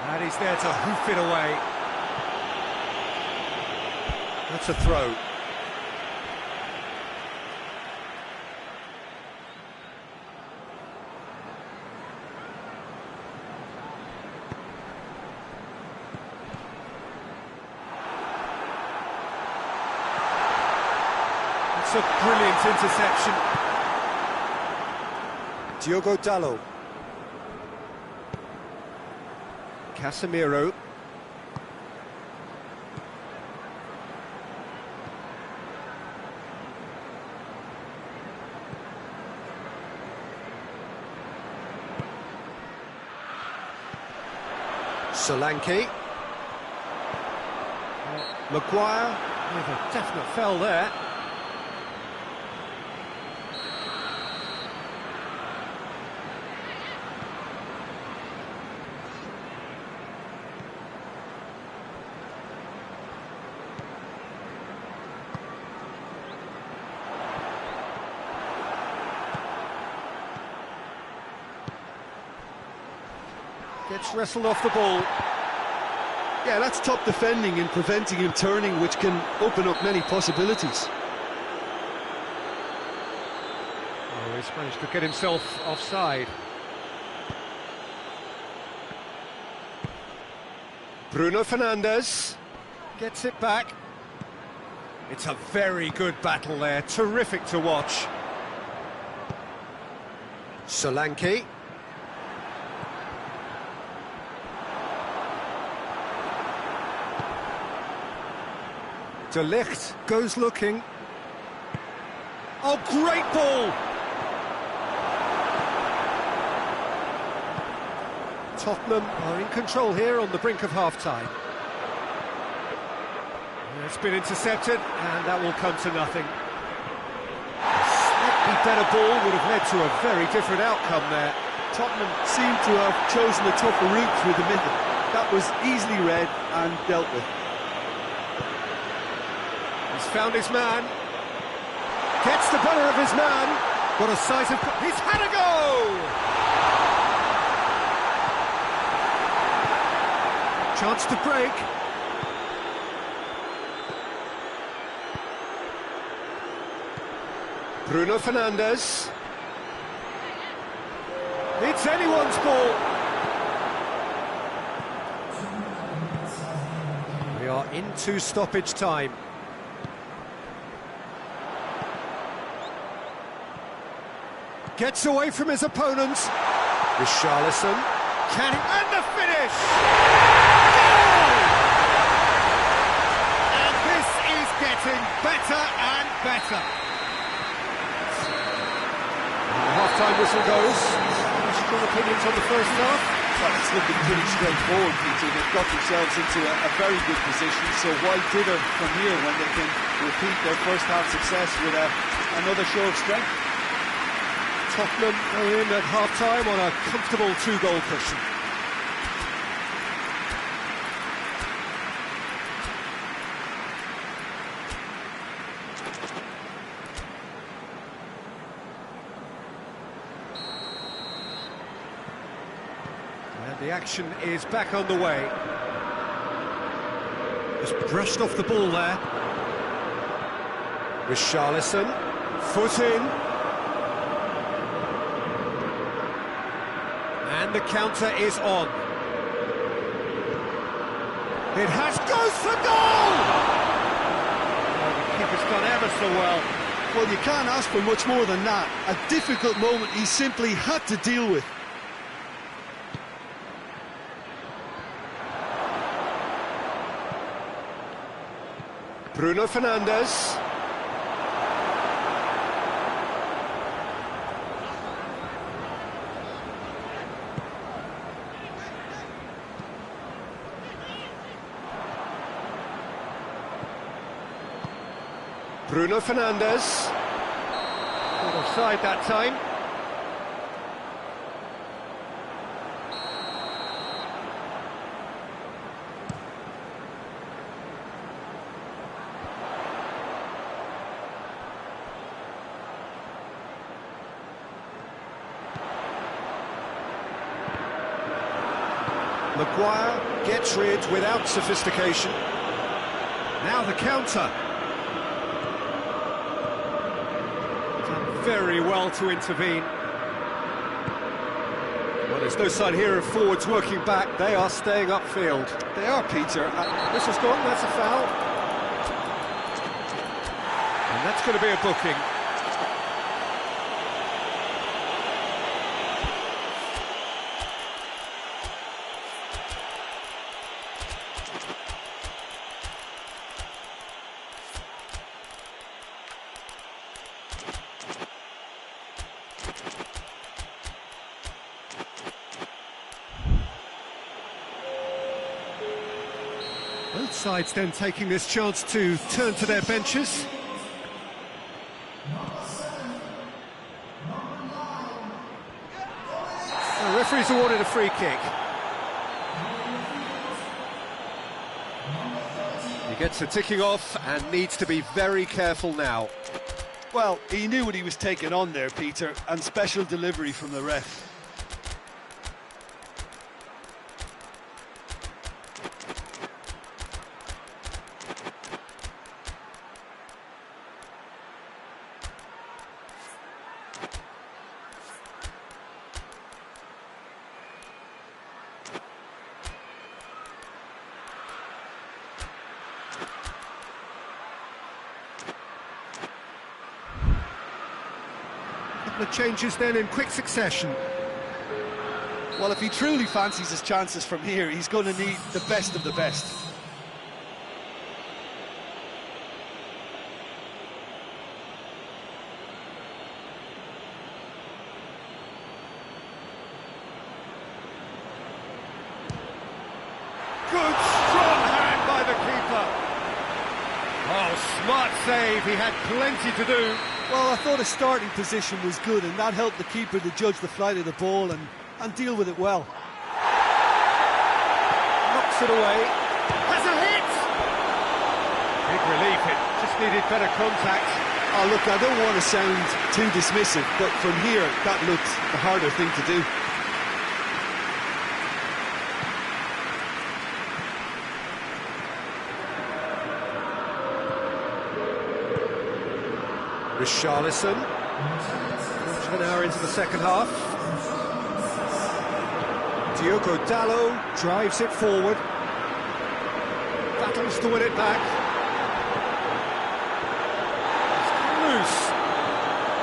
And he's there to hoof it away. That's a throw. It's a brilliant interception. Diogo Dalot. Casemiro. Solanke. Maguire with a definite foul there. Gets wrestled off the ball. Yeah, that's top defending and preventing him turning, which can open up many possibilities. Oh, he's managed to get himself offside. Bruno Fernandes gets it back. It's a very good battle there, terrific to watch. Solanke. De Ligt goes looking. Oh, great ball! Tottenham are in control here on the brink of half-time. It's been intercepted, and that will come to nothing. A slightly better ball would have led to a very different outcome there. Tottenham seem to have chosen a tougher route through the middle. That was easily read and dealt with. He's found his man. Gets the better of his man. What a sight of... He's had a go! Chance to break. Bruno Fernandes. It's anyone's ball. We are into stoppage time. Gets away from his opponents. Richarlison. Can he... And the finish! Goal! And this is getting better and better. The half-time whistle goes. Strong opinions on the first half? Well, it's looking pretty straightforward, Peter. They've got themselves into a very good position, so why dither from here when they can repeat their first half success with another show of strength? Tottenham are in at half-time on a comfortable 2-goal cushion. And the action is back on the way. Just brushed off the ball there. Richarlison, foot in. And the counter is on. It goes for goal! Oh, the keeper's done ever so well. Well, you can't ask for much more than that. A difficult moment he simply had to deal with. Bruno Fernandes. Bruno Fernandes. Not offside that time. Maguire gets rid without sophistication. Now the counter. Done very well to intervene. Well, there's no sign here of forwards working back. They are staying upfield. They are, Peter. This has gone, that's a foul. And that's going to be a booking. Both sides then taking this chance to turn to their benches. The referee's awarded a free kick. He gets a ticking off and needs to be very careful now. Well, he knew what he was taking on there, Peter, and special delivery from the ref. The changes then in quick succession. Well, if he truly fancies his chances from here, he's going to need the best of the best. Good, strong hand by the keeper. Oh, smart save, he had plenty to do. Well, I thought his starting position was good, and that helped the keeper to judge the flight of the ball and deal with it well. Knocks it away. Has a hit! Big relief, it just needed better contact. Oh, look, I don't want to sound too dismissive, but from here, that looked the harder thing to do. Richarlison, quarter of an hour into the second half. Diogo Dalot drives it forward, battles to win it back. It's loose,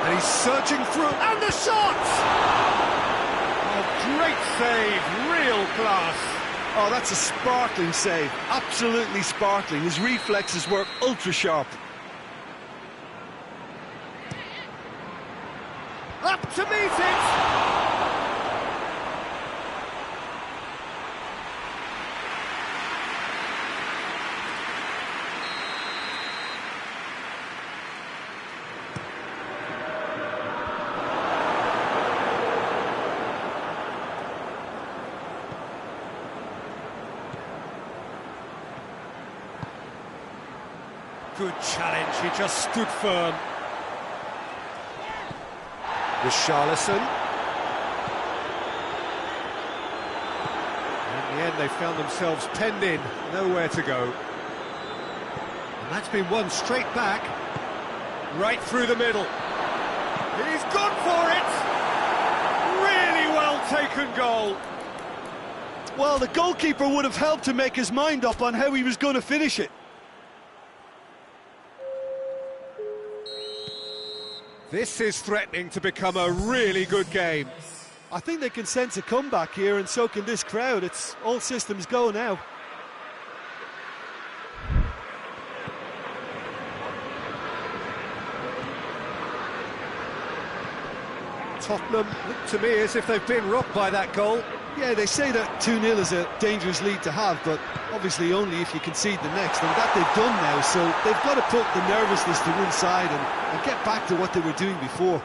and he's surging through, and the shot! Oh, great save, real class. Oh, that's a sparkling save, absolutely sparkling. His reflexes were ultra-sharp. Up to meet it! Good challenge, he just stood firm. Richarlison. In the end, they found themselves penned in, nowhere to go. And that's been won straight back, right through the middle. He's gone for it! Really well taken goal. Well, the goalkeeper would have helped to make his mind up on how he was going to finish it. This is threatening to become a really good game. I think they can sense a comeback here, and so can this crowd. It's all systems go now. Tottenham look to me as if they've been rocked by that goal. Yeah, they say that 2-0 is a dangerous lead to have, but obviously only if you concede the next, and that they've done now, so they've got to put the nervousness to one side and get back to what they were doing before.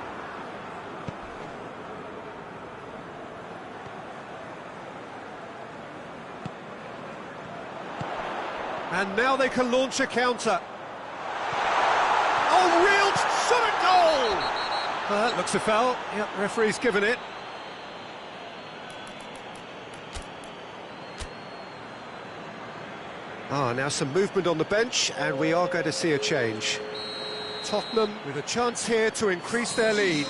And now they can launch a counter. Oh, real shot at goal! That looks a foul. Yep, referee's given it. Now some movement on the bench, and we are going to see a change. Tottenham with a chance here to increase their lead.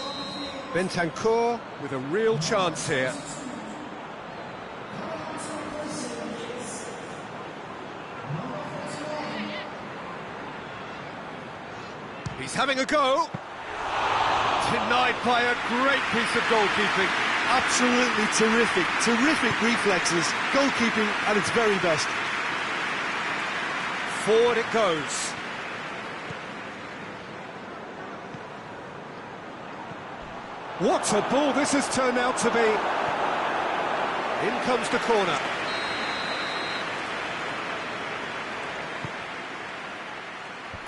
Bentancur with a real chance here. He's having a go. Denied by a great piece of goalkeeping. Absolutely terrific, terrific reflexes. Goalkeeping at its very best. Forward it goes. What a ball this has turned out to be. In comes the corner.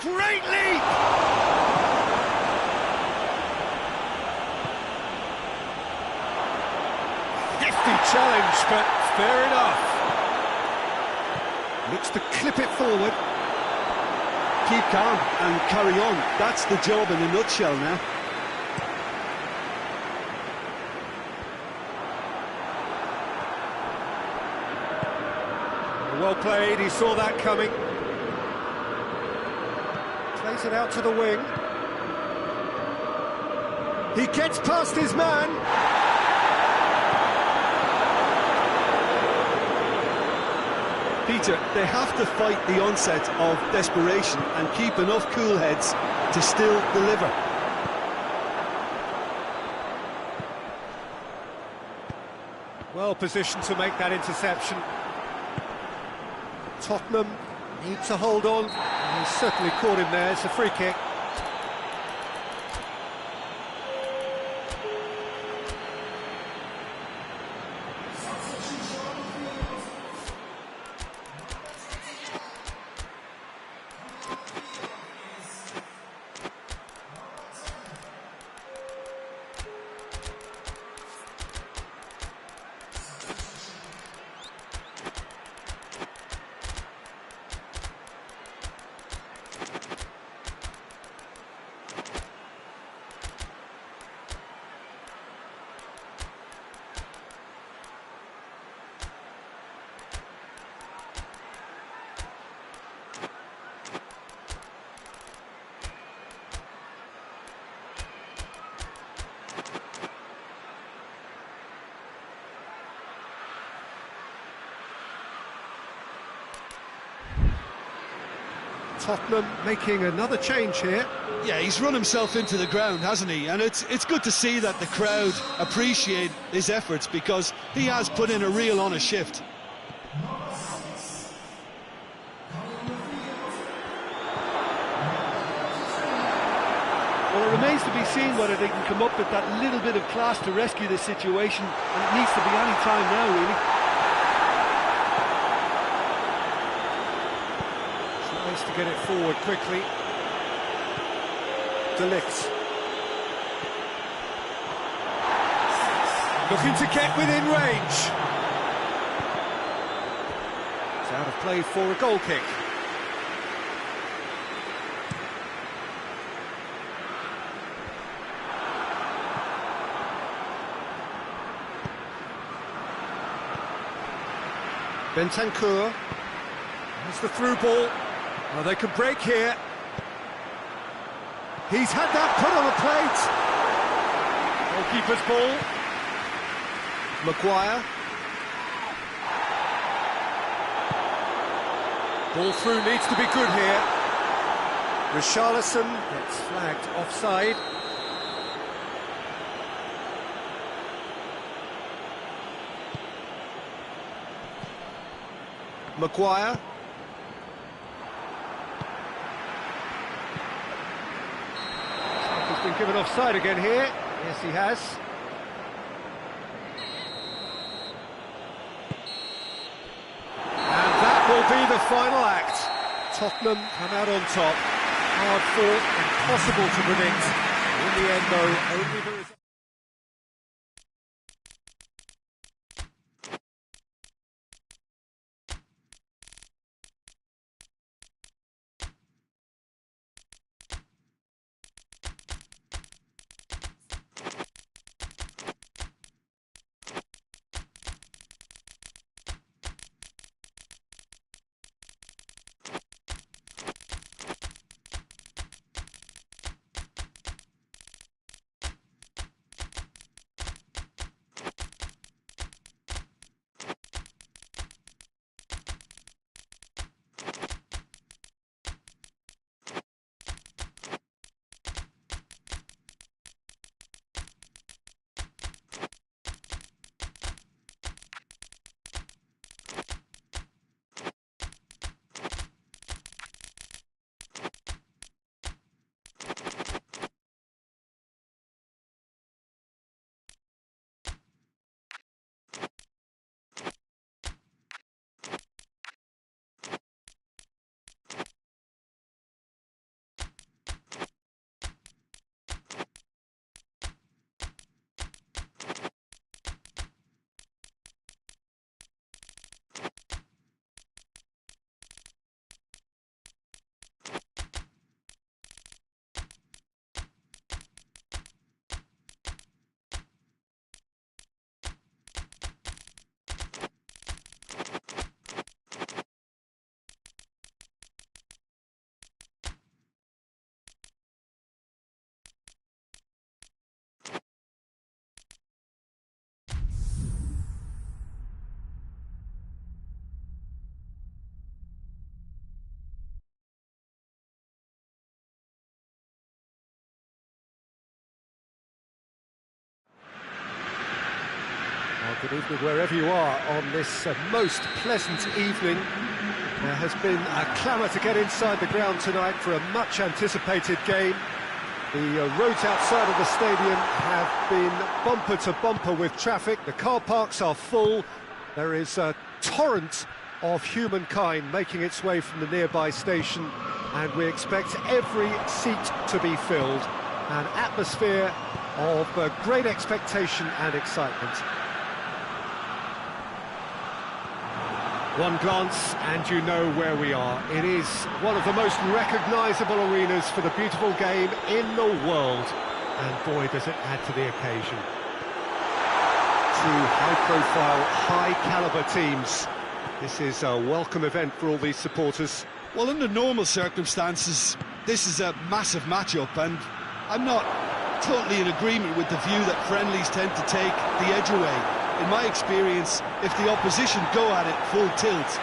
Great leap! Hefty challenge, but fair enough. Looks to clip it forward. Keep calm and carry on. That's the job in a nutshell now. Well played, he saw that coming. Plays it out to the wing. He gets past his man. Peter, they have to fight the onset of desperation and keep enough cool heads to still deliver. Well positioned to make that interception. Tottenham need to hold on. And he's certainly caught him there. It's a free kick. Tottenham making another change here. Yeah, he's run himself into the ground, hasn't he? And it's good to see that the crowd appreciate his efforts, because he has put in a real honest shift. Well, it remains to be seen whether they can come up with that little bit of class to rescue this situation, and it needs to be any time now, really. Tries to get it forward quickly. Delict. Looking to get within range. It's out of play for a goal kick. Bentancur. That's the through ball. Oh, they can break here. He's had that put on the plate. Goalkeeper's ball. Maguire. Ball through needs to be good here. Richarlison gets flagged offside. Maguire. He's been given offside again here. Yes, he has. And that will be the final act. Tottenham come out on top. Hard fought, impossible to predict. In the end, though, only the result. Good evening wherever you are on this most pleasant evening. There has been a clamour to get inside the ground tonight for a much anticipated game. The roads outside of the stadium have been bumper to bumper with traffic. The car parks are full. There is a torrent of humankind making its way from the nearby station, and we expect every seat to be filled. An atmosphere of great expectation and excitement. One glance and you know where we are. It is one of the most recognisable arenas for the beautiful game in the world. And boy, does it add to the occasion. Two high-profile, high-caliber teams. This is a welcome event for all these supporters. Well, under normal circumstances, this is a massive match-up, and I'm not totally in agreement with the view that friendlies tend to take the edge away. In my experience, if the opposition go at it full tilt,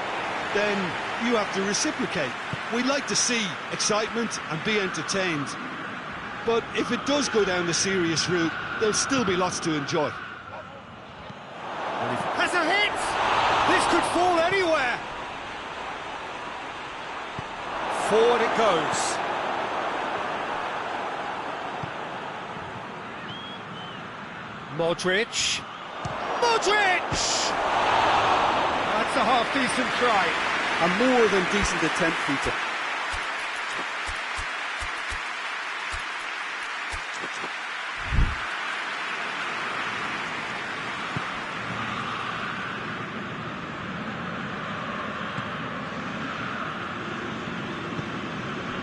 then you have to reciprocate. We'd like to see excitement and be entertained, but if it does go down the serious route, there'll still be lots to enjoy. Has a hit! This could fall anywhere! Forward it goes. Modric. That's a half-decent try. A more than decent attempt, Peter.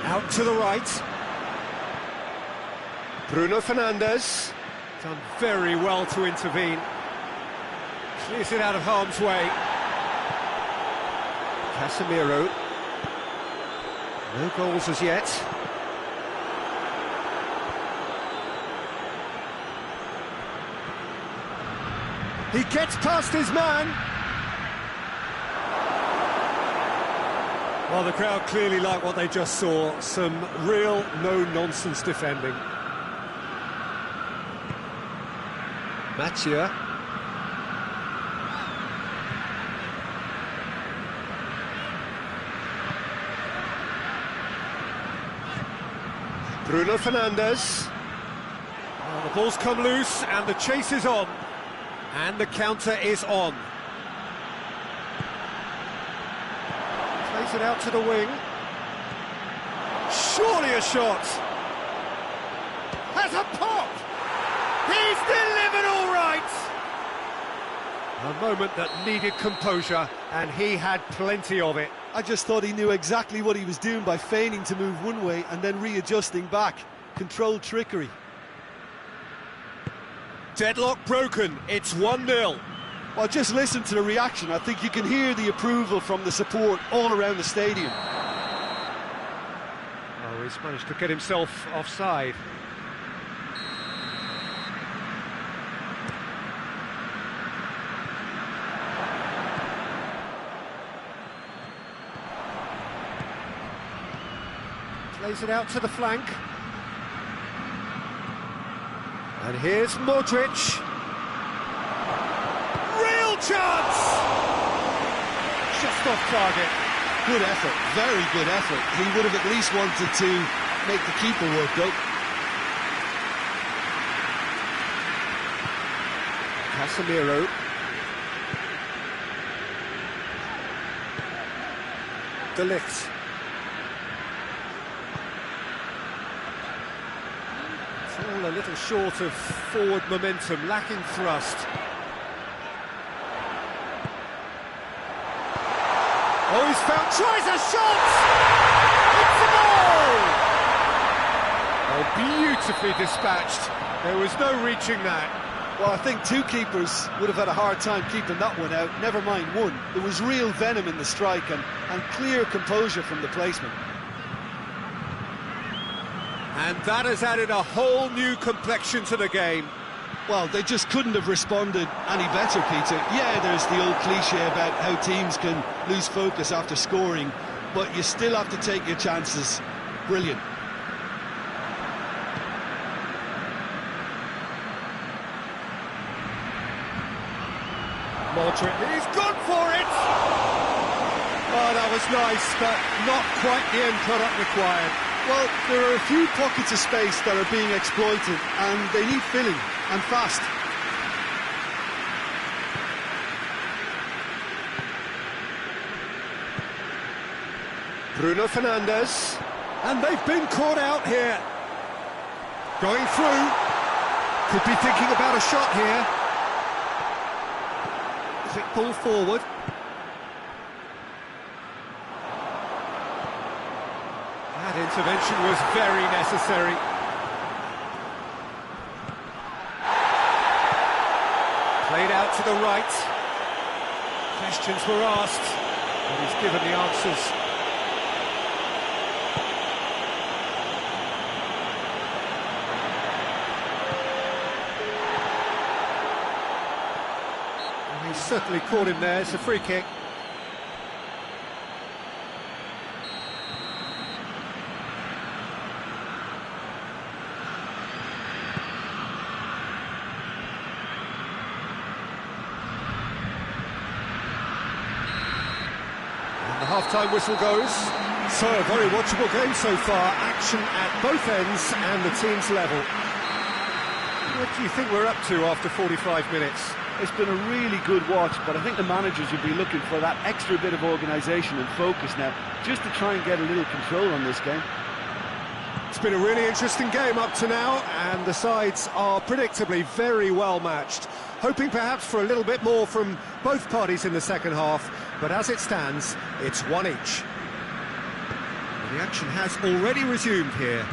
Out to the right. Bruno Fernandes. Done very well to intervene. Clears it out of harm's way. Casemiro. No goals as yet. He gets past his man. Well, the crowd clearly like what they just saw. Some real no-nonsense defending. Mathieu. Bruno Fernandes. Well, the ball's come loose and the chase is on. And the counter is on. Plays it out to the wing. Surely a shot. Has a pop. He's delivered all right. A moment that needed composure, and he had plenty of it. I just thought he knew exactly what he was doing by feigning to move one way and then readjusting back. Controlled trickery. Deadlock broken, it's 1-0. Well, just listen to the reaction. I think you can hear the approval from the support all around the stadium. Oh, he's managed to get himself offside. Plays it out to the flank. And here's Modric. Real chance! Just off target. Good effort, very good effort. He would have at least wanted to make the keeper work, though. Casemiro. De Ligt. It's all a little short of forward momentum, lacking thrust. Oh, he's found, tries a shot! It's a goal! Oh, beautifully dispatched. There was no reaching that. Well, I think two keepers would have had a hard time keeping that one out, never mind one. There was real venom in the strike and clear composure from the placement. And that has added a whole new complexion to the game. Well, they just couldn't have responded any better, Peter. Yeah, there's the old cliche about how teams can lose focus after scoring, but you still have to take your chances. Brilliant. Modric, he's gone for it! Oh, that was nice, but not quite the end product required. Well, there are a few pockets of space that are being exploited, and they need filling, and fast. Bruno Fernandes. And they've been caught out here. Going through. Could be thinking about a shot here. Quick ball forward. That intervention was very necessary. Played out to the right. Questions were asked, and he's given the answers. And he certainly caught him there. It's a free kick. half-time whistle goes. So, a very watchable game so far. Action at both ends and the team's level. What do you think we're up to after 45 minutes? It's been a really good watch, but I think the managers will be looking for that extra bit of organisation and focus now, just to try and get a little control on this game. It's been a really interesting game up to now, and the sides are predictably very well matched. Hoping perhaps for a little bit more from both parties in the second half, but as it stands, it's one each. The action has already resumed here.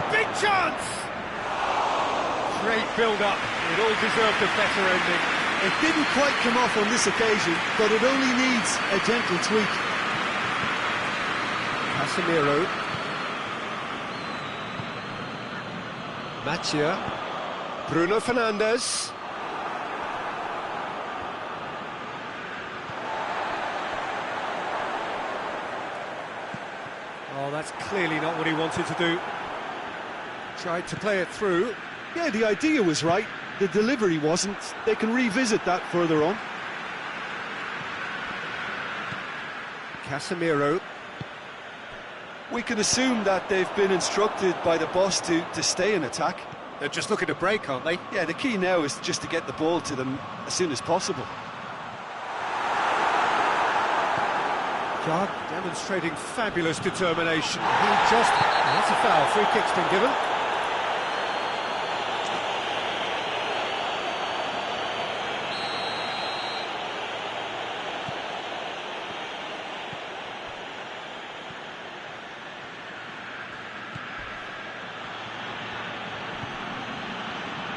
Big chance! Great build-up. It all deserved a better ending. It didn't quite come off on this occasion, but it only needs a gentle tweak. Casemiro. Mathieu. Bruno Fernandes. Oh, that's clearly not what he wanted to do. Tried to play it through. Yeah, the idea was right. The delivery wasn't. They can revisit that further on. Casemiro. We can assume that they've been instructed by the boss to stay in attack. They're just looking to break, aren't they? Yeah, the key now is just to get the ball to them as soon as possible. Jard demonstrating fabulous determination. He just... that's a foul. Free kick's been given.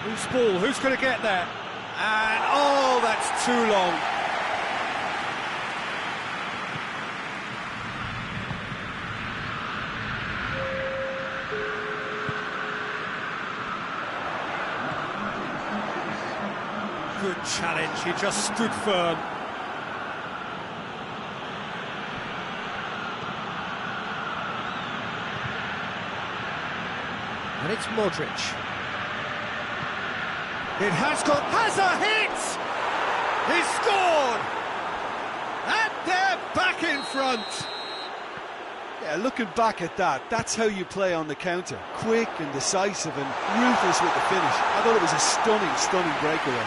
Loose ball, who's going to get there? And, oh, that's too long. Good challenge, he just stood firm. And it's Modric. It has a hit! He's scored! And they're back in front! Yeah, looking back at that, that's how you play on the counter. Quick and decisive and ruthless with the finish. I thought it was a stunning breakaway.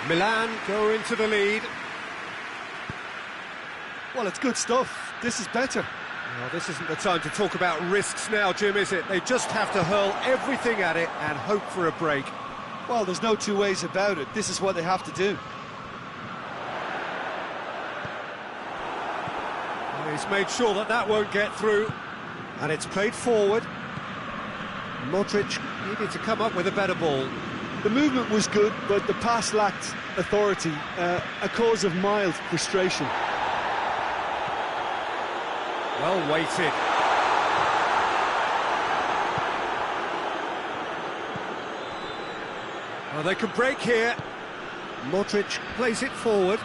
Milan go into the lead. Well, it's good stuff. This is better. Well, this isn't the time to talk about risks now, Jim, is it? They just have to hurl everything at it and hope for a break. Well, there's no two ways about it. This is what they have to do. Well, he's made sure that won't get through. And it's played forward. Modric needed to come up with a better ball. The movement was good, but the pass lacked authority, a cause of mild frustration. Well weighted. Well, they can break here. Modric plays it forward.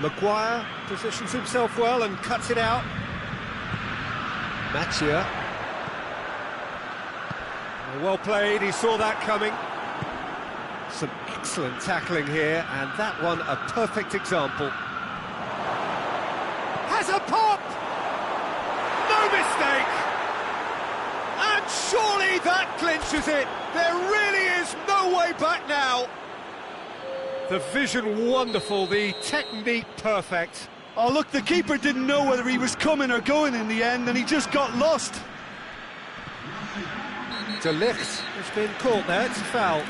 Maguire positions himself well and cuts it out. Mathieu. Well played, he saw that coming. Some excellent tackling here, and that one a perfect example. Has a pop! No mistake! And surely that clinches it! There really is no way back now! The vision wonderful, the technique perfect. Oh, look, the keeper didn't know whether he was coming or going in the end, and he just got lost. De Ligt has been caught there, it's a foul.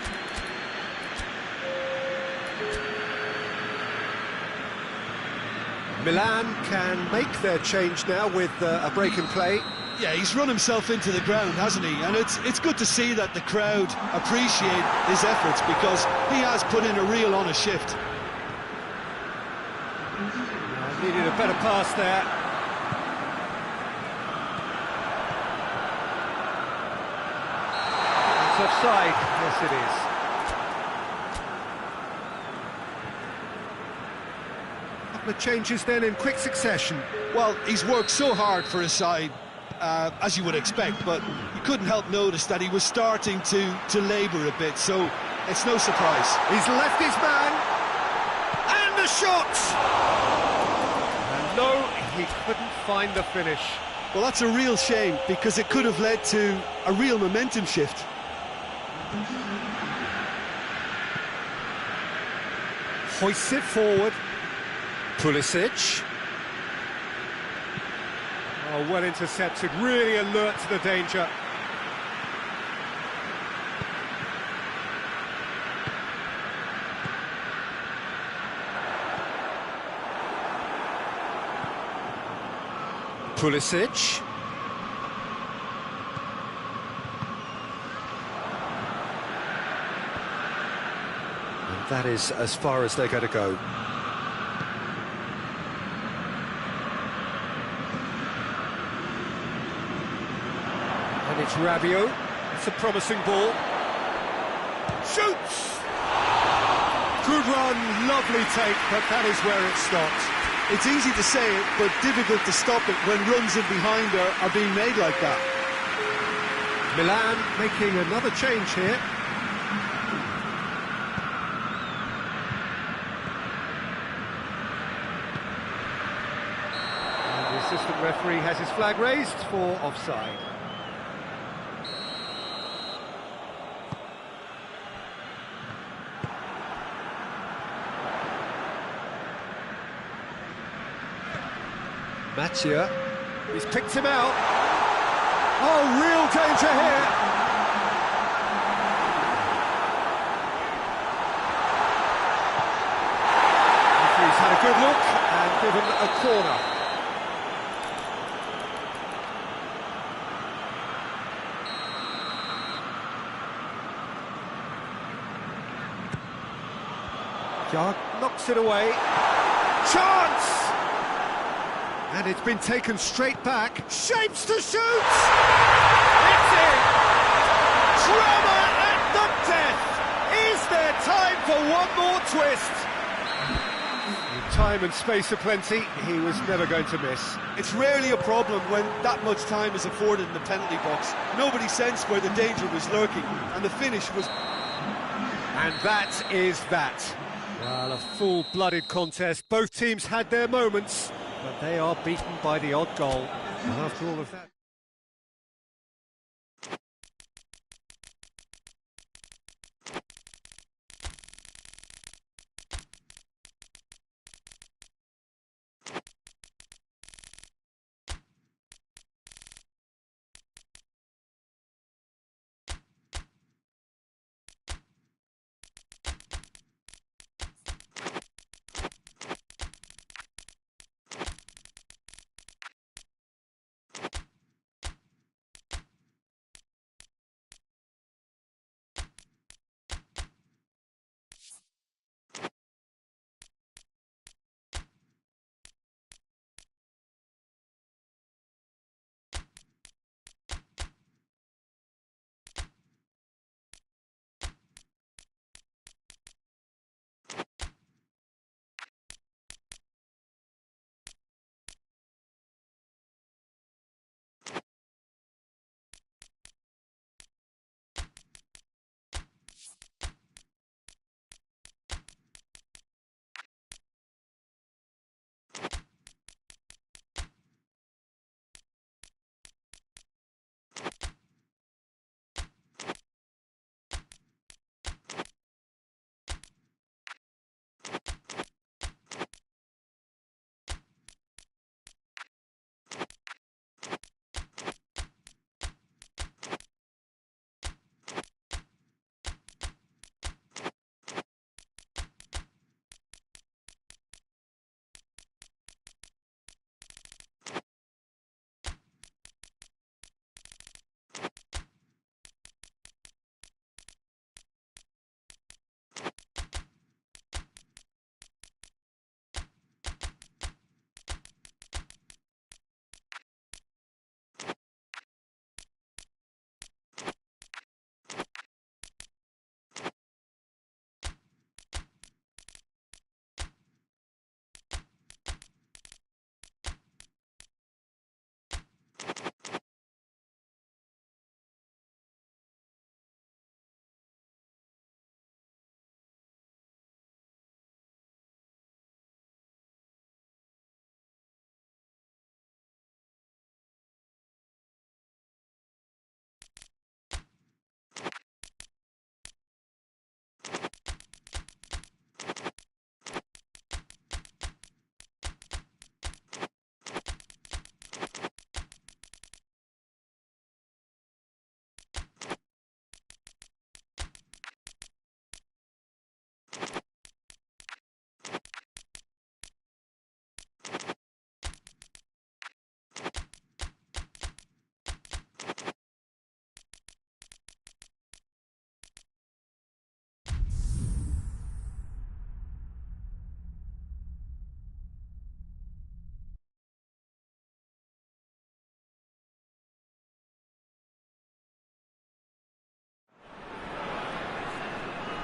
Milan can make their change now with a break in play. Yeah, he's run himself into the ground, hasn't he? And it's good to see that the crowd appreciate his efforts, because he has put in a real honest shift. Needed a better pass there. It's offside. Yes, it is. A couple of changes then in quick succession. Well, he's worked so hard for his side. as you would expect, but you couldn't help notice that he was starting to labour a bit, so it's no surprise. He's left his man, and the shot! And no, he couldn't find the finish. Well, that's a real shame, because it could have led to a real momentum shift. Hoists it forward. Pulisic. Oh, well intercepted, really alert to the danger. Pulisic. And that is as far as they're going to go. And it's Rabiot. It's a promising ball. Shoots! Good run, lovely take, but that is where it stopped. It's easy to say it, but difficult to stop it when runs in behind are being made like that. Milan making another change here. And the assistant referee has his flag raised for offside. Mattia, he's picked him out. Oh, real danger here. He's had a good look and given a corner. Jarg knocks it away. Chance! And it's been taken straight back. Shapes to shoot! It's in! Drama at the death! Is there time for one more twist? With time and space aplenty, he was never going to miss. It's rarely a problem when that much time is afforded in the penalty box. Nobody sensed where the danger was lurking, and the finish was... And that is that. Well, a full-blooded contest. Both teams had their moments, but they are beaten by the odd goal. And after all of that...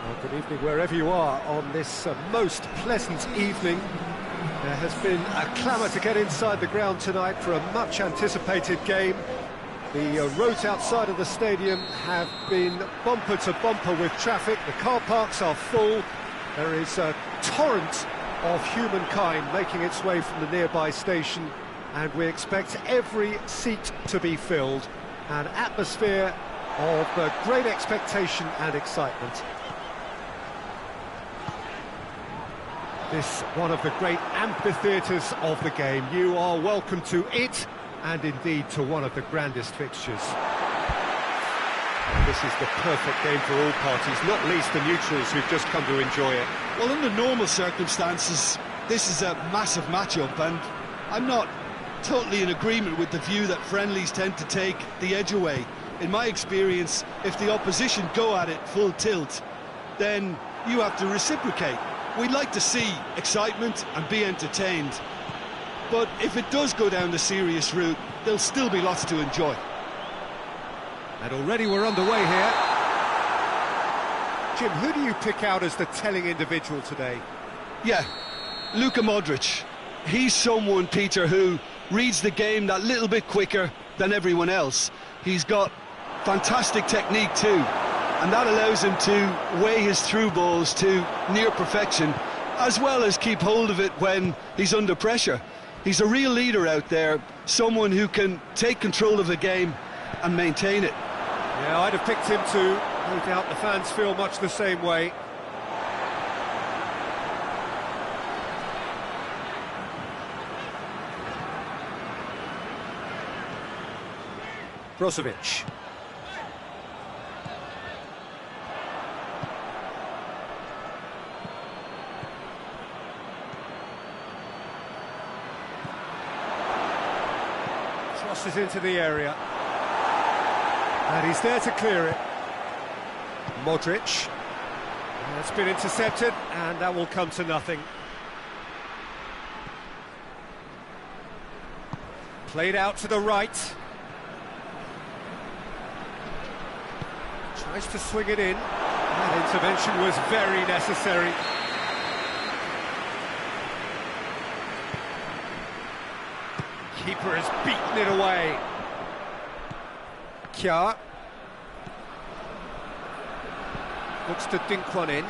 Well, good evening wherever you are on this most pleasant evening. There has been a clamour to get inside the ground tonight for a much anticipated game. The roads outside of the stadium have been bumper to bumper with traffic. The car parks are full. There is a torrent of humankind making its way from the nearby station, and we expect every seat to be filled. An atmosphere of great expectation and excitement. This one of the great amphitheatres of the game. You are welcome to it, and indeed to one of the grandest fixtures. This is the perfect game for all parties, not least the neutrals who've just come to enjoy it. Well, under normal circumstances, this is a massive matchup, and I'm not totally in agreement with the view that friendlies tend to take the edge away. In my experience, if the opposition go at it full tilt, then you have to reciprocate. We'd like to see excitement and be entertained, but if it does go down the serious route, there'll still be lots to enjoy. And already we're underway here. Jim, who do you pick out as the telling individual today? Yeah, Luka Modric. He's someone, Peter, who reads the game that little bit quicker than everyone else. He's got fantastic technique too, and that allows him to weigh his through balls to near perfection, as well as keep hold of it when he's under pressure. He's a real leader out there, someone who can take control of the game and maintain it. Yeah, I'd have picked him too. No doubt the fans feel much the same way. Brozovic. Crosses into the area. And he's there to clear it. Modric. It's been intercepted, and that will come to nothing. Played out to the right. Tries to swing it in. That intervention was very necessary. Keeper has beaten it away. Kja looks to dink one in.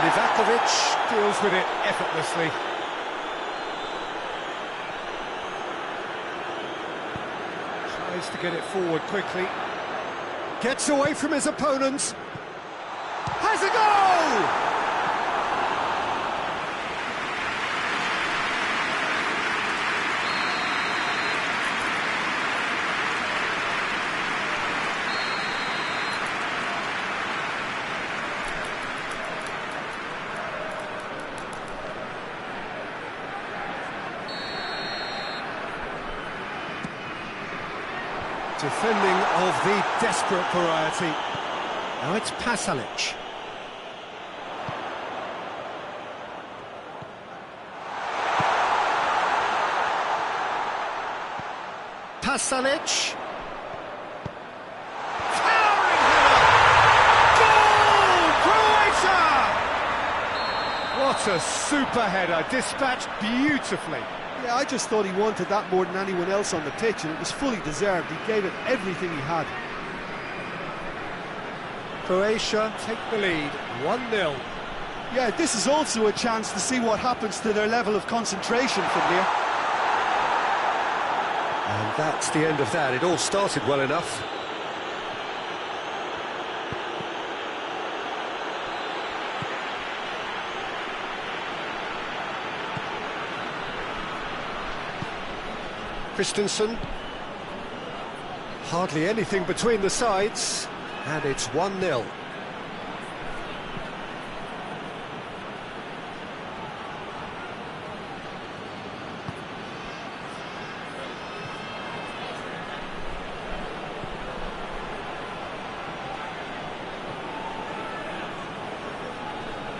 Livakovic deals with it effortlessly. Tries to get it forward quickly. Gets away from his opponents. Has a goal! Defending of the desperate variety. Now it's Pasalic. Pasalic. Towering header! Goal! Croatia! What a super header, dispatched beautifully. Yeah, I just thought he wanted that more than anyone else on the pitch, and it was fully deserved. He gave it everything he had. Croatia take the lead, 1-0. Yeah, this is also a chance to see what happens to their level of concentration from here. And that's the end of that. It all started well enough. Christensen. Hardly anything between the sides, and it's 1-0.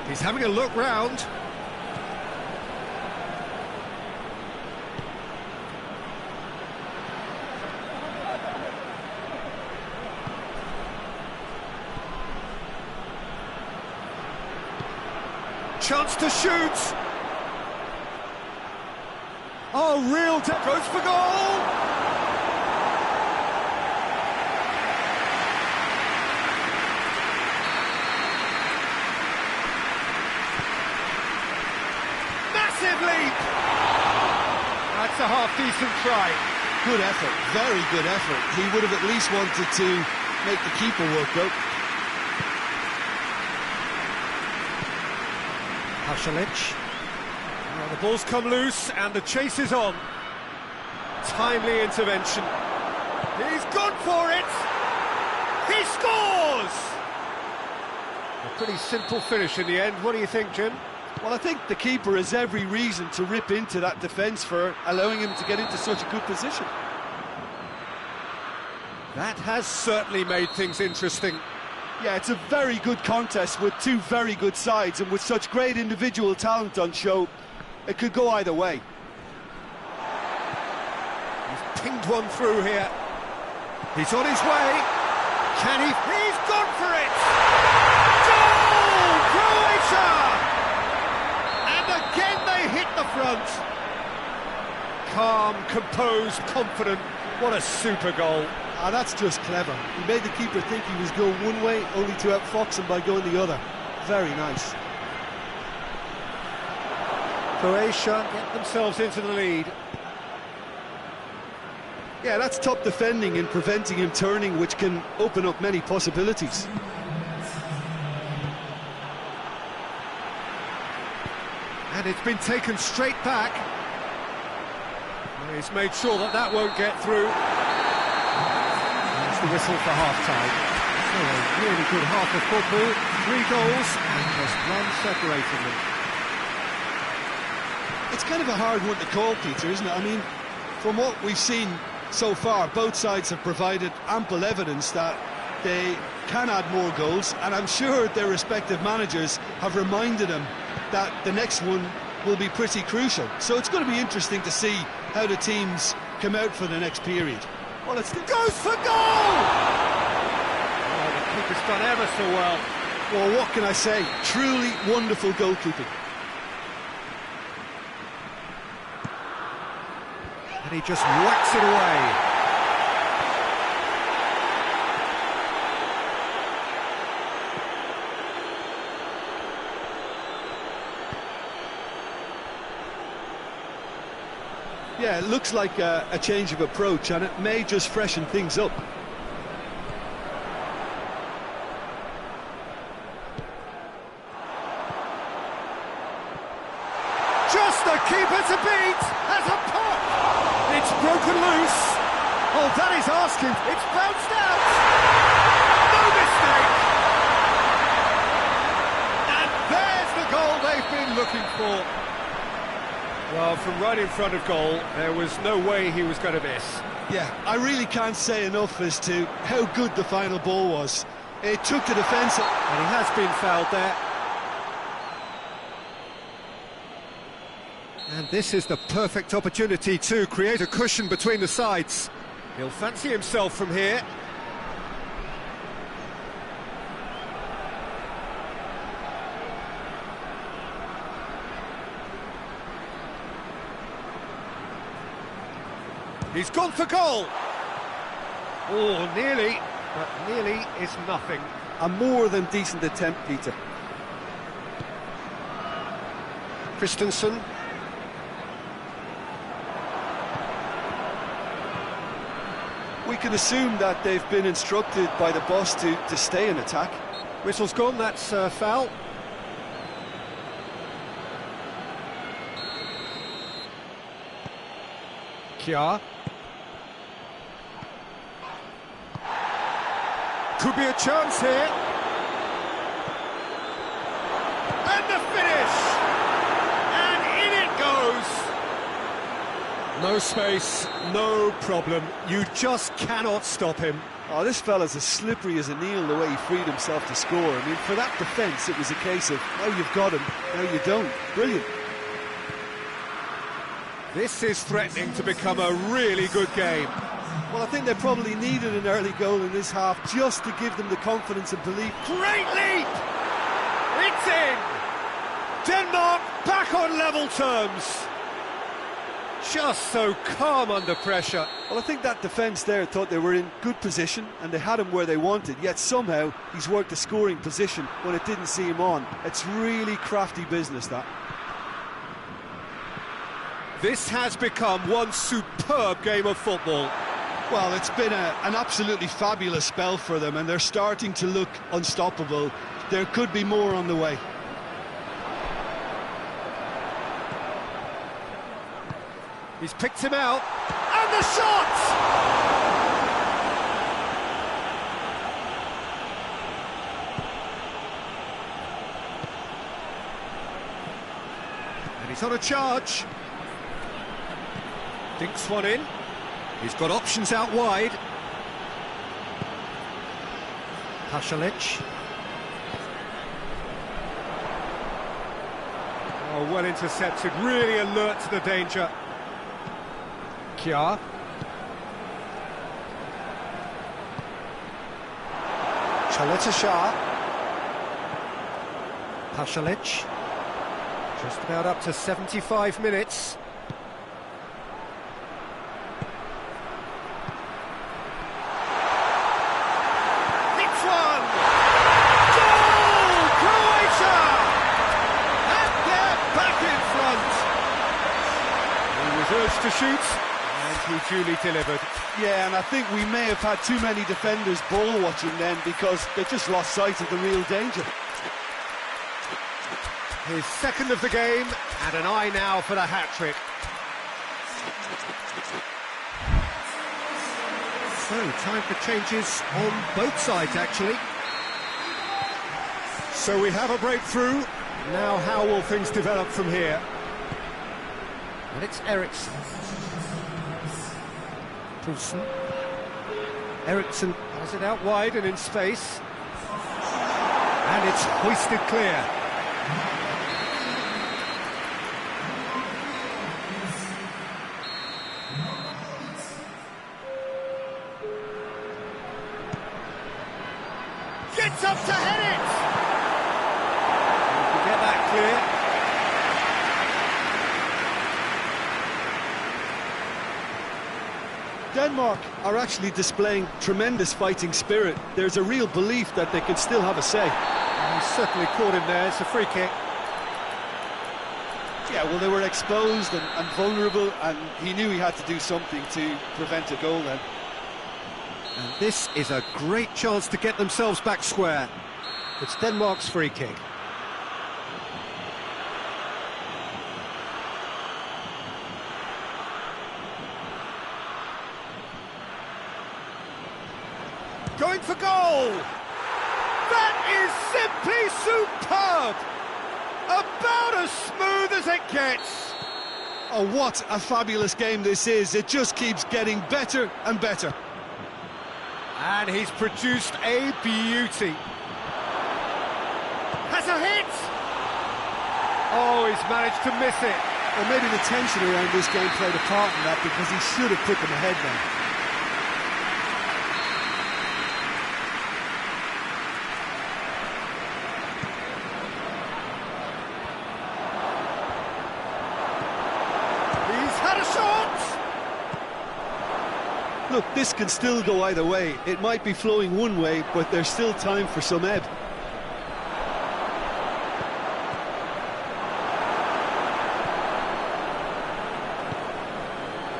He's having a look round. chance to shoot. Oh, real goes for goal. Massive leap. That's a half-decent try. Good effort, very good effort. He would have at least wanted to make the keeper work though. Pasalic. Well, the ball's come loose and the chase is on. Timely intervention. He's gone for it. He scores! A pretty simple finish in the end. What do you think, Jim? Well, I think the keeper has every reason to rip into that defence for allowing him to get into such a good position. That has certainly made things interesting. Yeah, it's a very good contest with two very good sides, and with such great individual talent on show, it could go either way. He's pinged one through here. He's on his way. Can he? He's gone for it! Goal! Croatia! And again they hit the front. Calm, composed, confident. What a super goal. Ah, that's just clever. He made the keeper think he was going one way, only to outfox him by going the other. Very nice. Croatia get themselves into the lead. Yeah, that's top defending and preventing him turning, which can open up many possibilities. And it's been taken straight back. He's made sure that that won't get through. That's the whistle for half-time. So a really good half of football, 3 goals and just one separating them. It's kind of a hard one to call, Peter, isn't it? I mean, from what we've seen so far, both sides have provided ample evidence that they can add more goals, and I'm sure their respective managers have reminded them that the next one will be pretty crucial. So it's going to be interesting to see how the teams come out for the next period. Well, it goes for goal! Oh, the keeper's done ever so well. Well, what can I say? Truly wonderful goalkeeping. And he just whacks it away. Yeah, it looks like a change of approach, and it may just freshen things up. Just the keeper to beat! Has a pop! It's broken loose! Oh, that is asking! It's bounced out! No mistake! And there's the goal they've been looking for. Well, from right in front of goal, there was no way he was going to miss. Yeah, I really can't say enough as to how good the final ball was. It took the defence, and he has been fouled there. And this is the perfect opportunity to create a cushion between the sides. He'll fancy himself from here. He's gone for goal! Oh, nearly, but nearly is nothing. a more than decent attempt, Peter. Christensen. We can assume that they've been instructed by the boss to stay in attack. Whistle's gone, that's foul. Kja. Could be a chance here. And the finish! And in it goes! No space, no problem. You just cannot stop him. Oh, this fella's as slippery as an eel the way he freed himself to score. I mean, for that defence, it was a case of, now you've got him, now you don't. Brilliant. This is threatening to become a really good game. Well, I think they probably needed an early goal in this half just to give them the confidence and belief. Great leap! It's in! Denmark back on level terms. Just so calm under pressure. Well, I think that defence there thought they were in good position and they had him where they wanted, yet somehow he's worked a scoring position when it didn't see him on. It's really crafty business, that. This has become one superb game of football. Well, it's been an absolutely fabulous spell for them, and they're starting to look unstoppable. There could be more on the way. He's picked him out, and the shot! And he's on a charge. Dinks one in. He's got options out wide. Pasalic. Oh, well intercepted, really alert to the danger. Kjaer. Shah. Pasalic. Just about up to 75 minutes. Hits one! Goal! Croatia! And they're back in front. He was urged to shoot. He duly delivered. Yeah, and I think we may have had too many defenders ball watching then because they just lost sight of the real danger. His second of the game, and an eye now for the hat-trick. So, time for changes on both sides, actually. So we have a breakthrough. Now how will things develop from here? And it's Eriksson. Poulsen. Eriksson has it out wide and in space. And it's hoisted clear. Gets up to head it! You can get that clear. Denmark are actually displaying tremendous fighting spirit. There's a real belief that they can still have a say. He's certainly caught him there. It's a free kick. Yeah, well, they were exposed and vulnerable, and he knew he had to do something to prevent a goal then. And this is a great chance to get themselves back square. It's Denmark's free kick. Going for goal! That is simply superb! About as smooth as it gets! Oh, what a fabulous game this is. It just keeps getting better and better. And he's produced a beauty. Has a hit! Oh, he's managed to miss it. Well, maybe the tension around this game played a part in that, because he should have put them ahead then. Look, this can still go either way. It might be flowing one way, but there's still time for some ebb.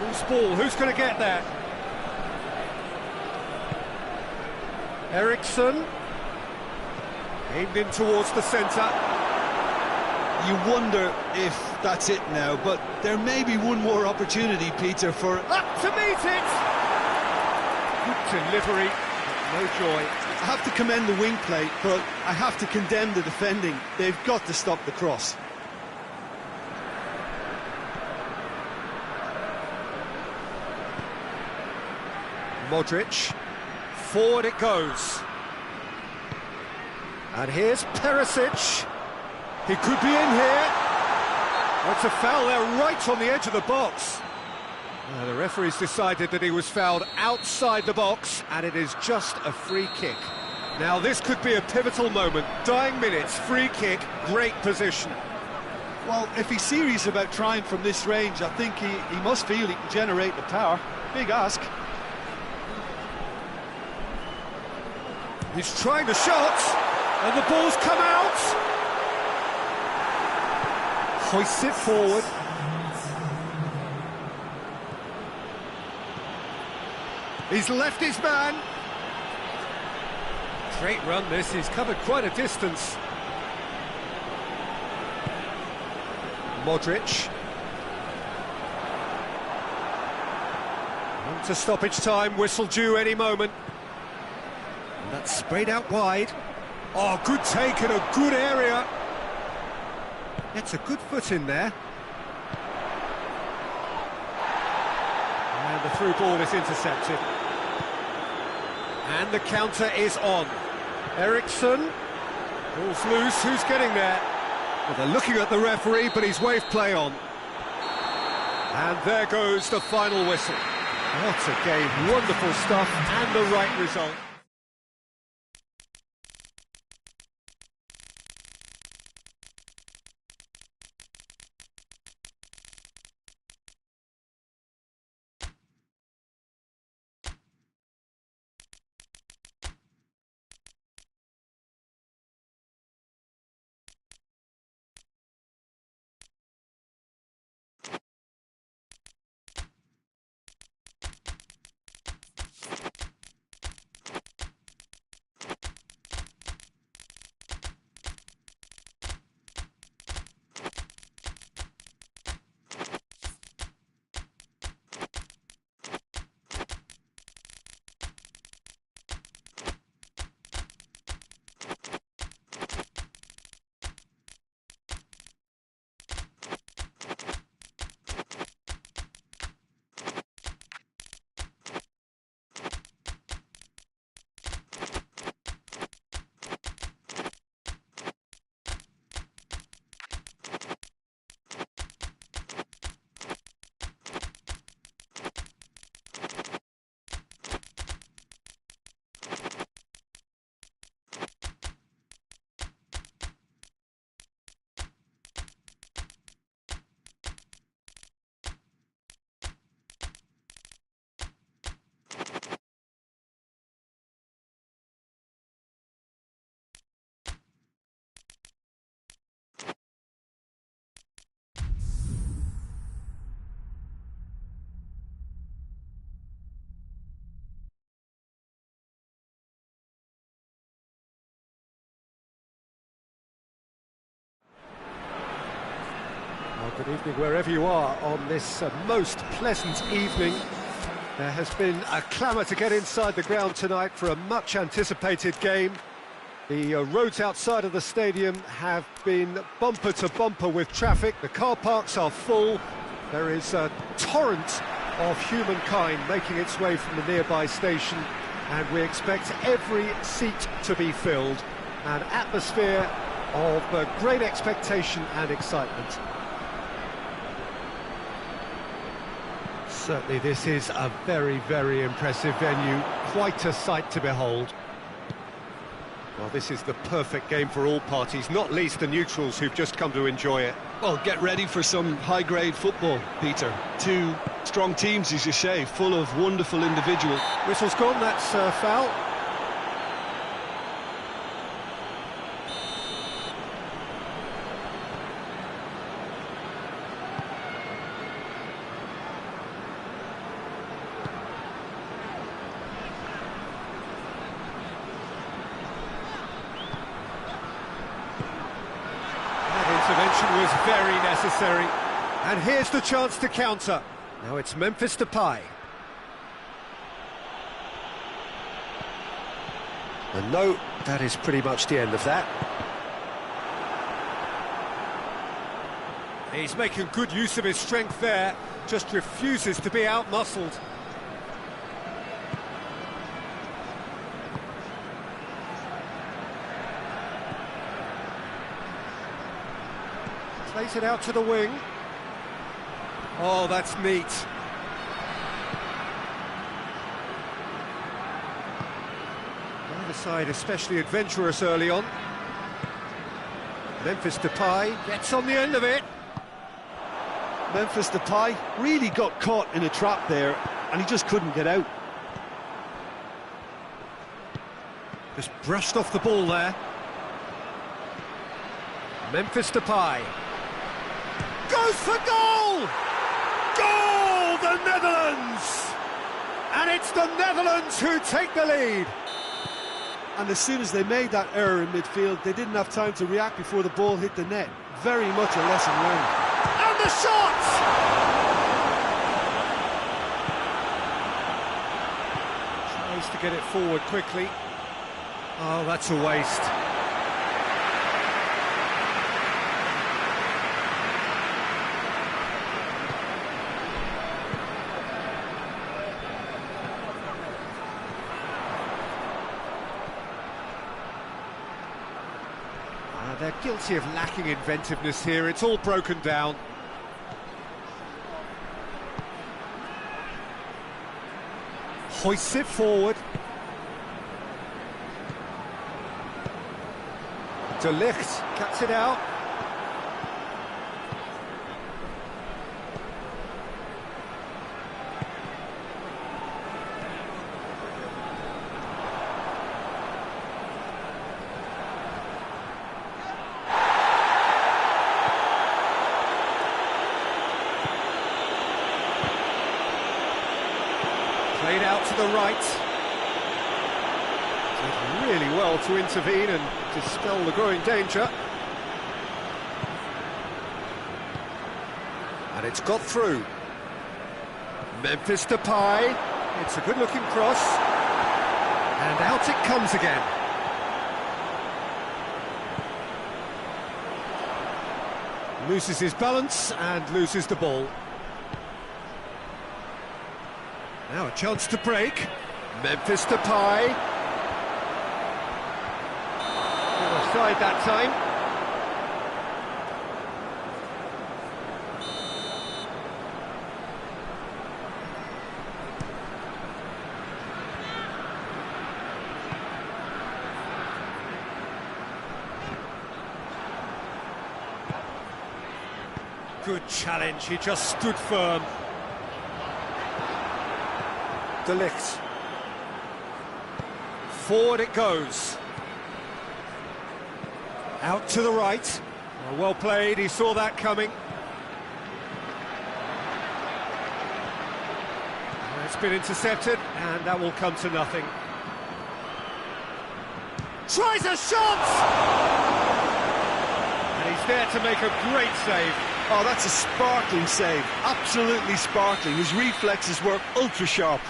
Loose ball, who's going to get that? Eriksson. Aimed in towards the centre. You wonder if that's it now, but there may be one more opportunity, Peter, for... Up to meet it! Good delivery, but no joy. I have to commend the wing play, but I have to condemn the defending. They've got to stop the cross. Modric. Forward it goes. And here's Perisic. He could be in here. Oh, it's a foul there right on the edge of the box. The referee's decided that he was fouled outside the box, and it is just a free kick. Now this could be a pivotal moment. Dying minutes, free kick, great position. Well, if he's serious about trying from this range, I think he must feel he can generate the power. Big ask. He's trying the shot, and the ball's come out. Hoists it forward. He's left his man. Great run this, he's covered quite a distance. Modric. On to stoppage time, whistle due any moment. And that's sprayed out wide. Oh, good take in a good area. Gets a good foot in there. And the through ball is intercepted. And the counter is on. Eriksson. Ball's loose, who's getting there? Well, they're looking at the referee, but he's waved play on. And there goes the final whistle. What a game, wonderful stuff, and the right result. Good evening wherever you are on this most pleasant evening. There has been a clamour to get inside the ground tonight for a much anticipated game. The roads outside of the stadium have been bumper to bumper with traffic. The car parks are full. There is a torrent of humankind making its way from the nearby station, and we expect every seat to be filled. An atmosphere of great expectation and excitement. Certainly this is a very, very impressive venue, quite a sight to behold. Well, this is the perfect game for all parties, not least the neutrals who've just come to enjoy it. Well, get ready for some high-grade football, Peter. Two strong teams, as you say, full of wonderful individuals. Whistle's gone, that's foul. Intervention was very necessary, and here's the chance to counter. Now it's Memphis Depay. And no, that is pretty much the end of that. He's making good use of his strength there, just refuses to be out-muscled. Plays it out to the wing. Oh, that's neat. Neither side especially adventurous early on. Memphis Depay gets on the end of it. Memphis Depay really got caught in a trap there, and he just couldn't get out. Just brushed off the ball there. Memphis Depay goes for goal! Goal! The Netherlands! And it's the Netherlands who take the lead. And as soon as they made that error in midfield, they didn't have time to react before the ball hit the net. Very much a lesson learned. And the shot! Tries to get it forward quickly. Oh, that's a waste. They're guilty of lacking inventiveness here. It's all broken down. Hoists it forward. De Ligt cuts it out. Played out to the right. Did really well to intervene and dispel the growing danger. And it's got through. Memphis Depay. It's a good-looking cross. And out it comes again. Loses his balance and loses the ball. Now a chance to break. Memphis Depay. Offside that time. Good challenge, he just stood firm. De Ligt. Forward it goes. Out to the right. Well played, he saw that coming. It's been intercepted, and that will come to nothing. Tries a shot! And he's there to make a great save. Oh, that's a sparkling save. Absolutely sparkling. His reflexes were ultra sharp.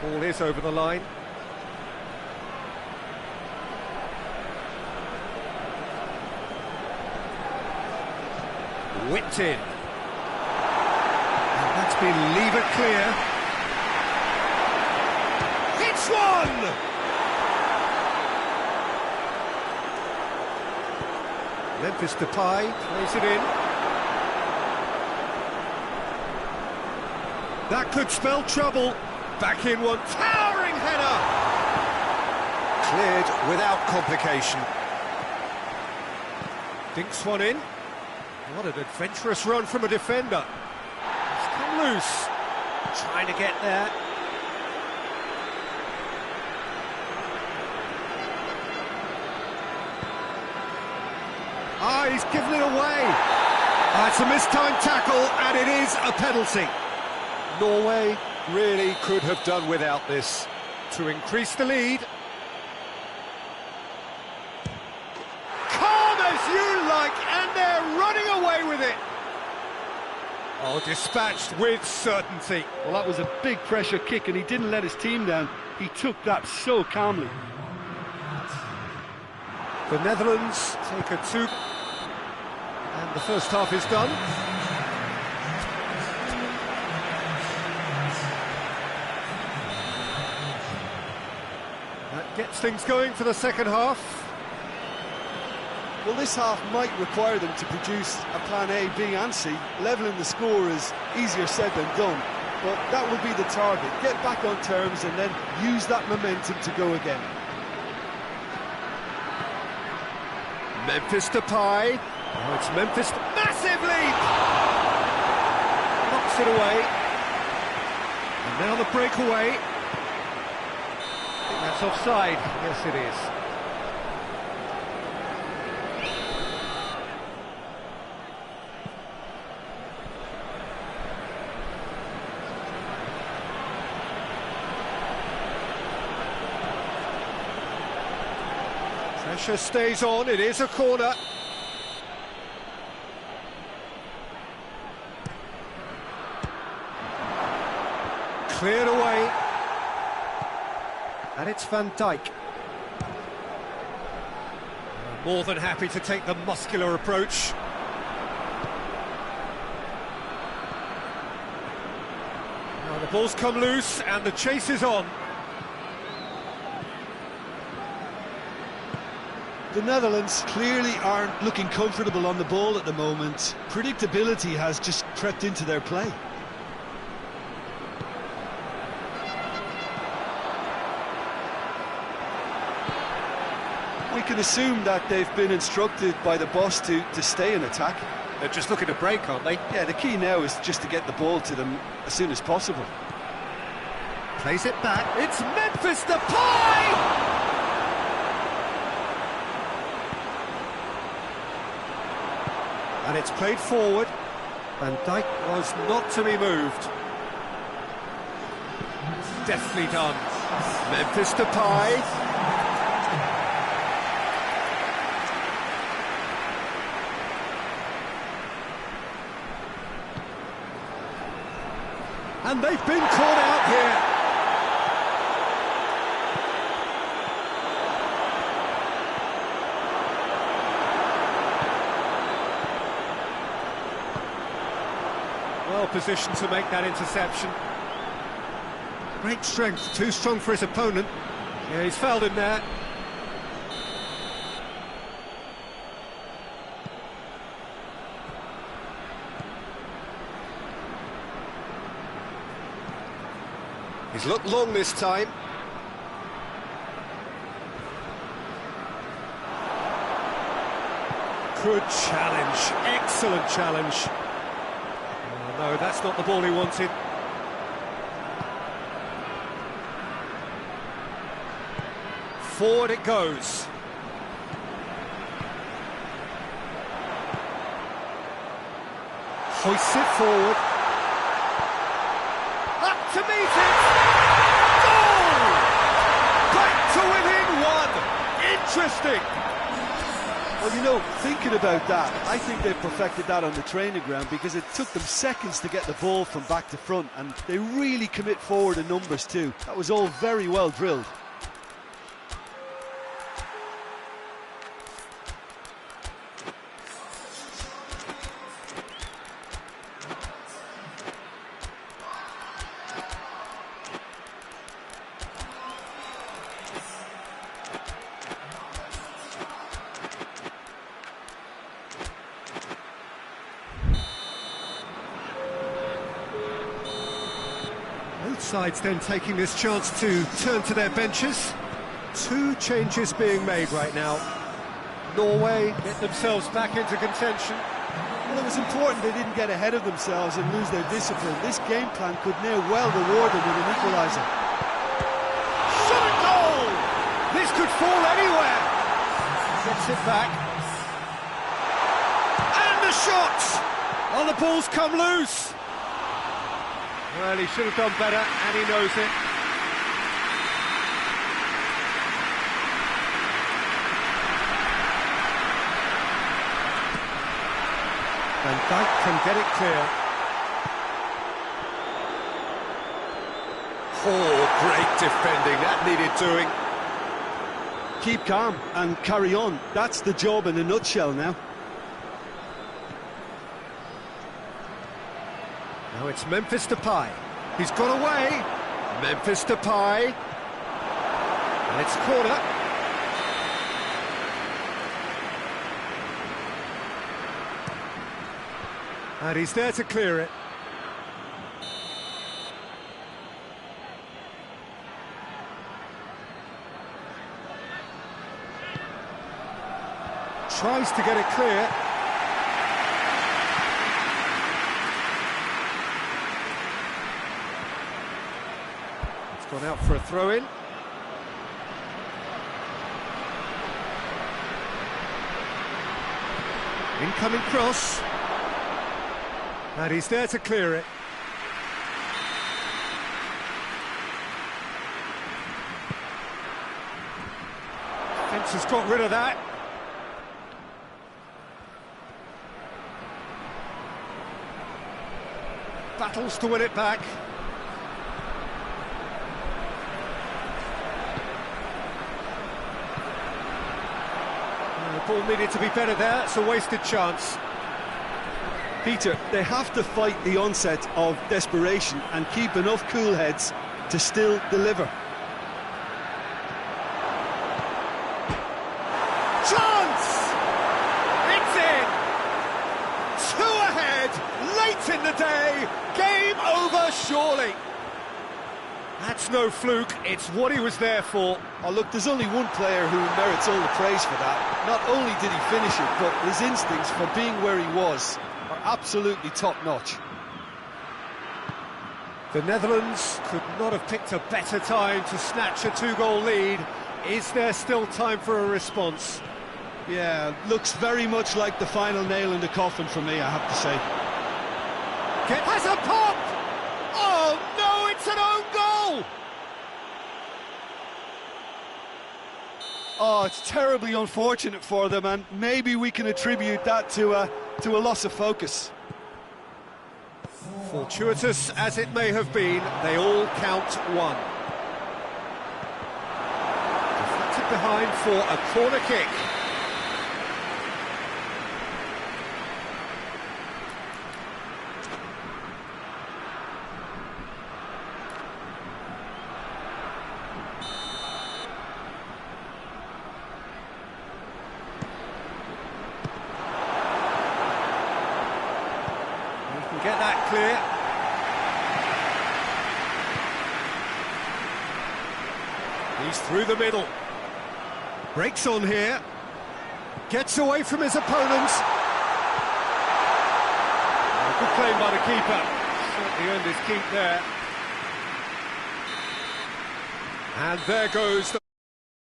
Ball is over the line. Whipped in. And that's been lever clear. It's one! Memphis Depay plays it in. That could spell trouble. Back in one, towering header! Cleared without complication. Dinks one in. What an adventurous run from a defender. He's come loose. Trying to get there. Ah, he's given it away. It's a mistimed tackle, and it is a penalty. Norway really could have done without this to increase the lead. Calm as you like, and they're running away with it. Oh, dispatched with certainty. Well, that was a big pressure kick, and he didn't let his team down. He took that so calmly. The Netherlands take a 2, and the first half is done. That gets things going for the second half. Well, this half might require them to produce a plan A, B and C. Levelling the score is easier said than done, but that will be the target. Get back on terms and then use that momentum to go again. Memphis Depay. Oh, it's Memphis. Massive leap! Knocks it away. And now the breakaway. I think that's offside. Yes, it is. Pressure stays on, it is a corner. Cleared away. And it's Van Dijk. More than happy to take the muscular approach. Now the ball's come loose and the chase is on. The Netherlands clearly aren't looking comfortable on the ball at the moment. Predictability has just crept into their play. We can assume that they've been instructed by the boss to stay in attack. They're just looking to break, aren't they? Yeah, the key now is just to get the ball to them as soon as possible. Plays it back. It's Memphis Depay! And it's played forward. Van Dijk was not to be moved. Deftly done. Memphis Depay. And they've been caught out here. Well positioned to make that interception. Great strength, too strong for his opponent. Yeah, he's fouled him there. He's looked long this time. Good challenge, excellent challenge. No, that's not the ball he wanted. Forward it goes. Hoists it forward. Up to meet it! Goal! Back to within one! Interesting! Well, you know, thinking about that, I think they've perfected that on the training ground because it took them seconds to get the ball from back to front, and they really commit forward in numbers too. That was all very well drilled. Both sides then taking this chance to turn to their benches. Two changes being made right now. Norway get themselves back into contention. Well, it was important they didn't get ahead of themselves and lose their discipline. This game plan could now well reward them with an equaliser. Shot and goal! This could fall anywhere. Gets it back. And the shot! Oh, the ball's come loose. Well, he should have done better, and he knows it. Van Dijk can get it clear. Oh, great defending, that needed doing. Keep calm and carry on. That's the job in a nutshell now. Now it's Memphis Depay. He's got away. Memphis Depay. And it's corner. And he's there to clear it. Tries to get it clear. It's gone out for a throw-in. Incoming cross. And he's there to clear it. Fence has got rid of that. Battles to win it back. The ball needed to be better there. It's a wasted chance. Peter, they have to fight the onset of desperation and keep enough cool heads to still deliver. Chance! It's in! Two ahead, late in the day, game over surely. That's no fluke, it's what he was there for. Oh, look, there's only one player who merits all the praise for that. Not only did he finish it, but his instincts for being where he was are absolutely top-notch. The Netherlands could not have picked a better time to snatch a two-goal lead. Is there still time for a response? Yeah, looks very much like the final nail in the coffin for me, I have to say. Has a pop! Oh no, it's an own goal! Oh, it's terribly unfortunate for them, and maybe we can attribute that to a loss of focus. Fortuitous as it may have been, they all count one. Deflected behind for a corner kick. Get that clear. He's through the middle. Breaks on here. Gets away from his opponent. Good claim by the keeper. Certainly earned his keep there. And there goes the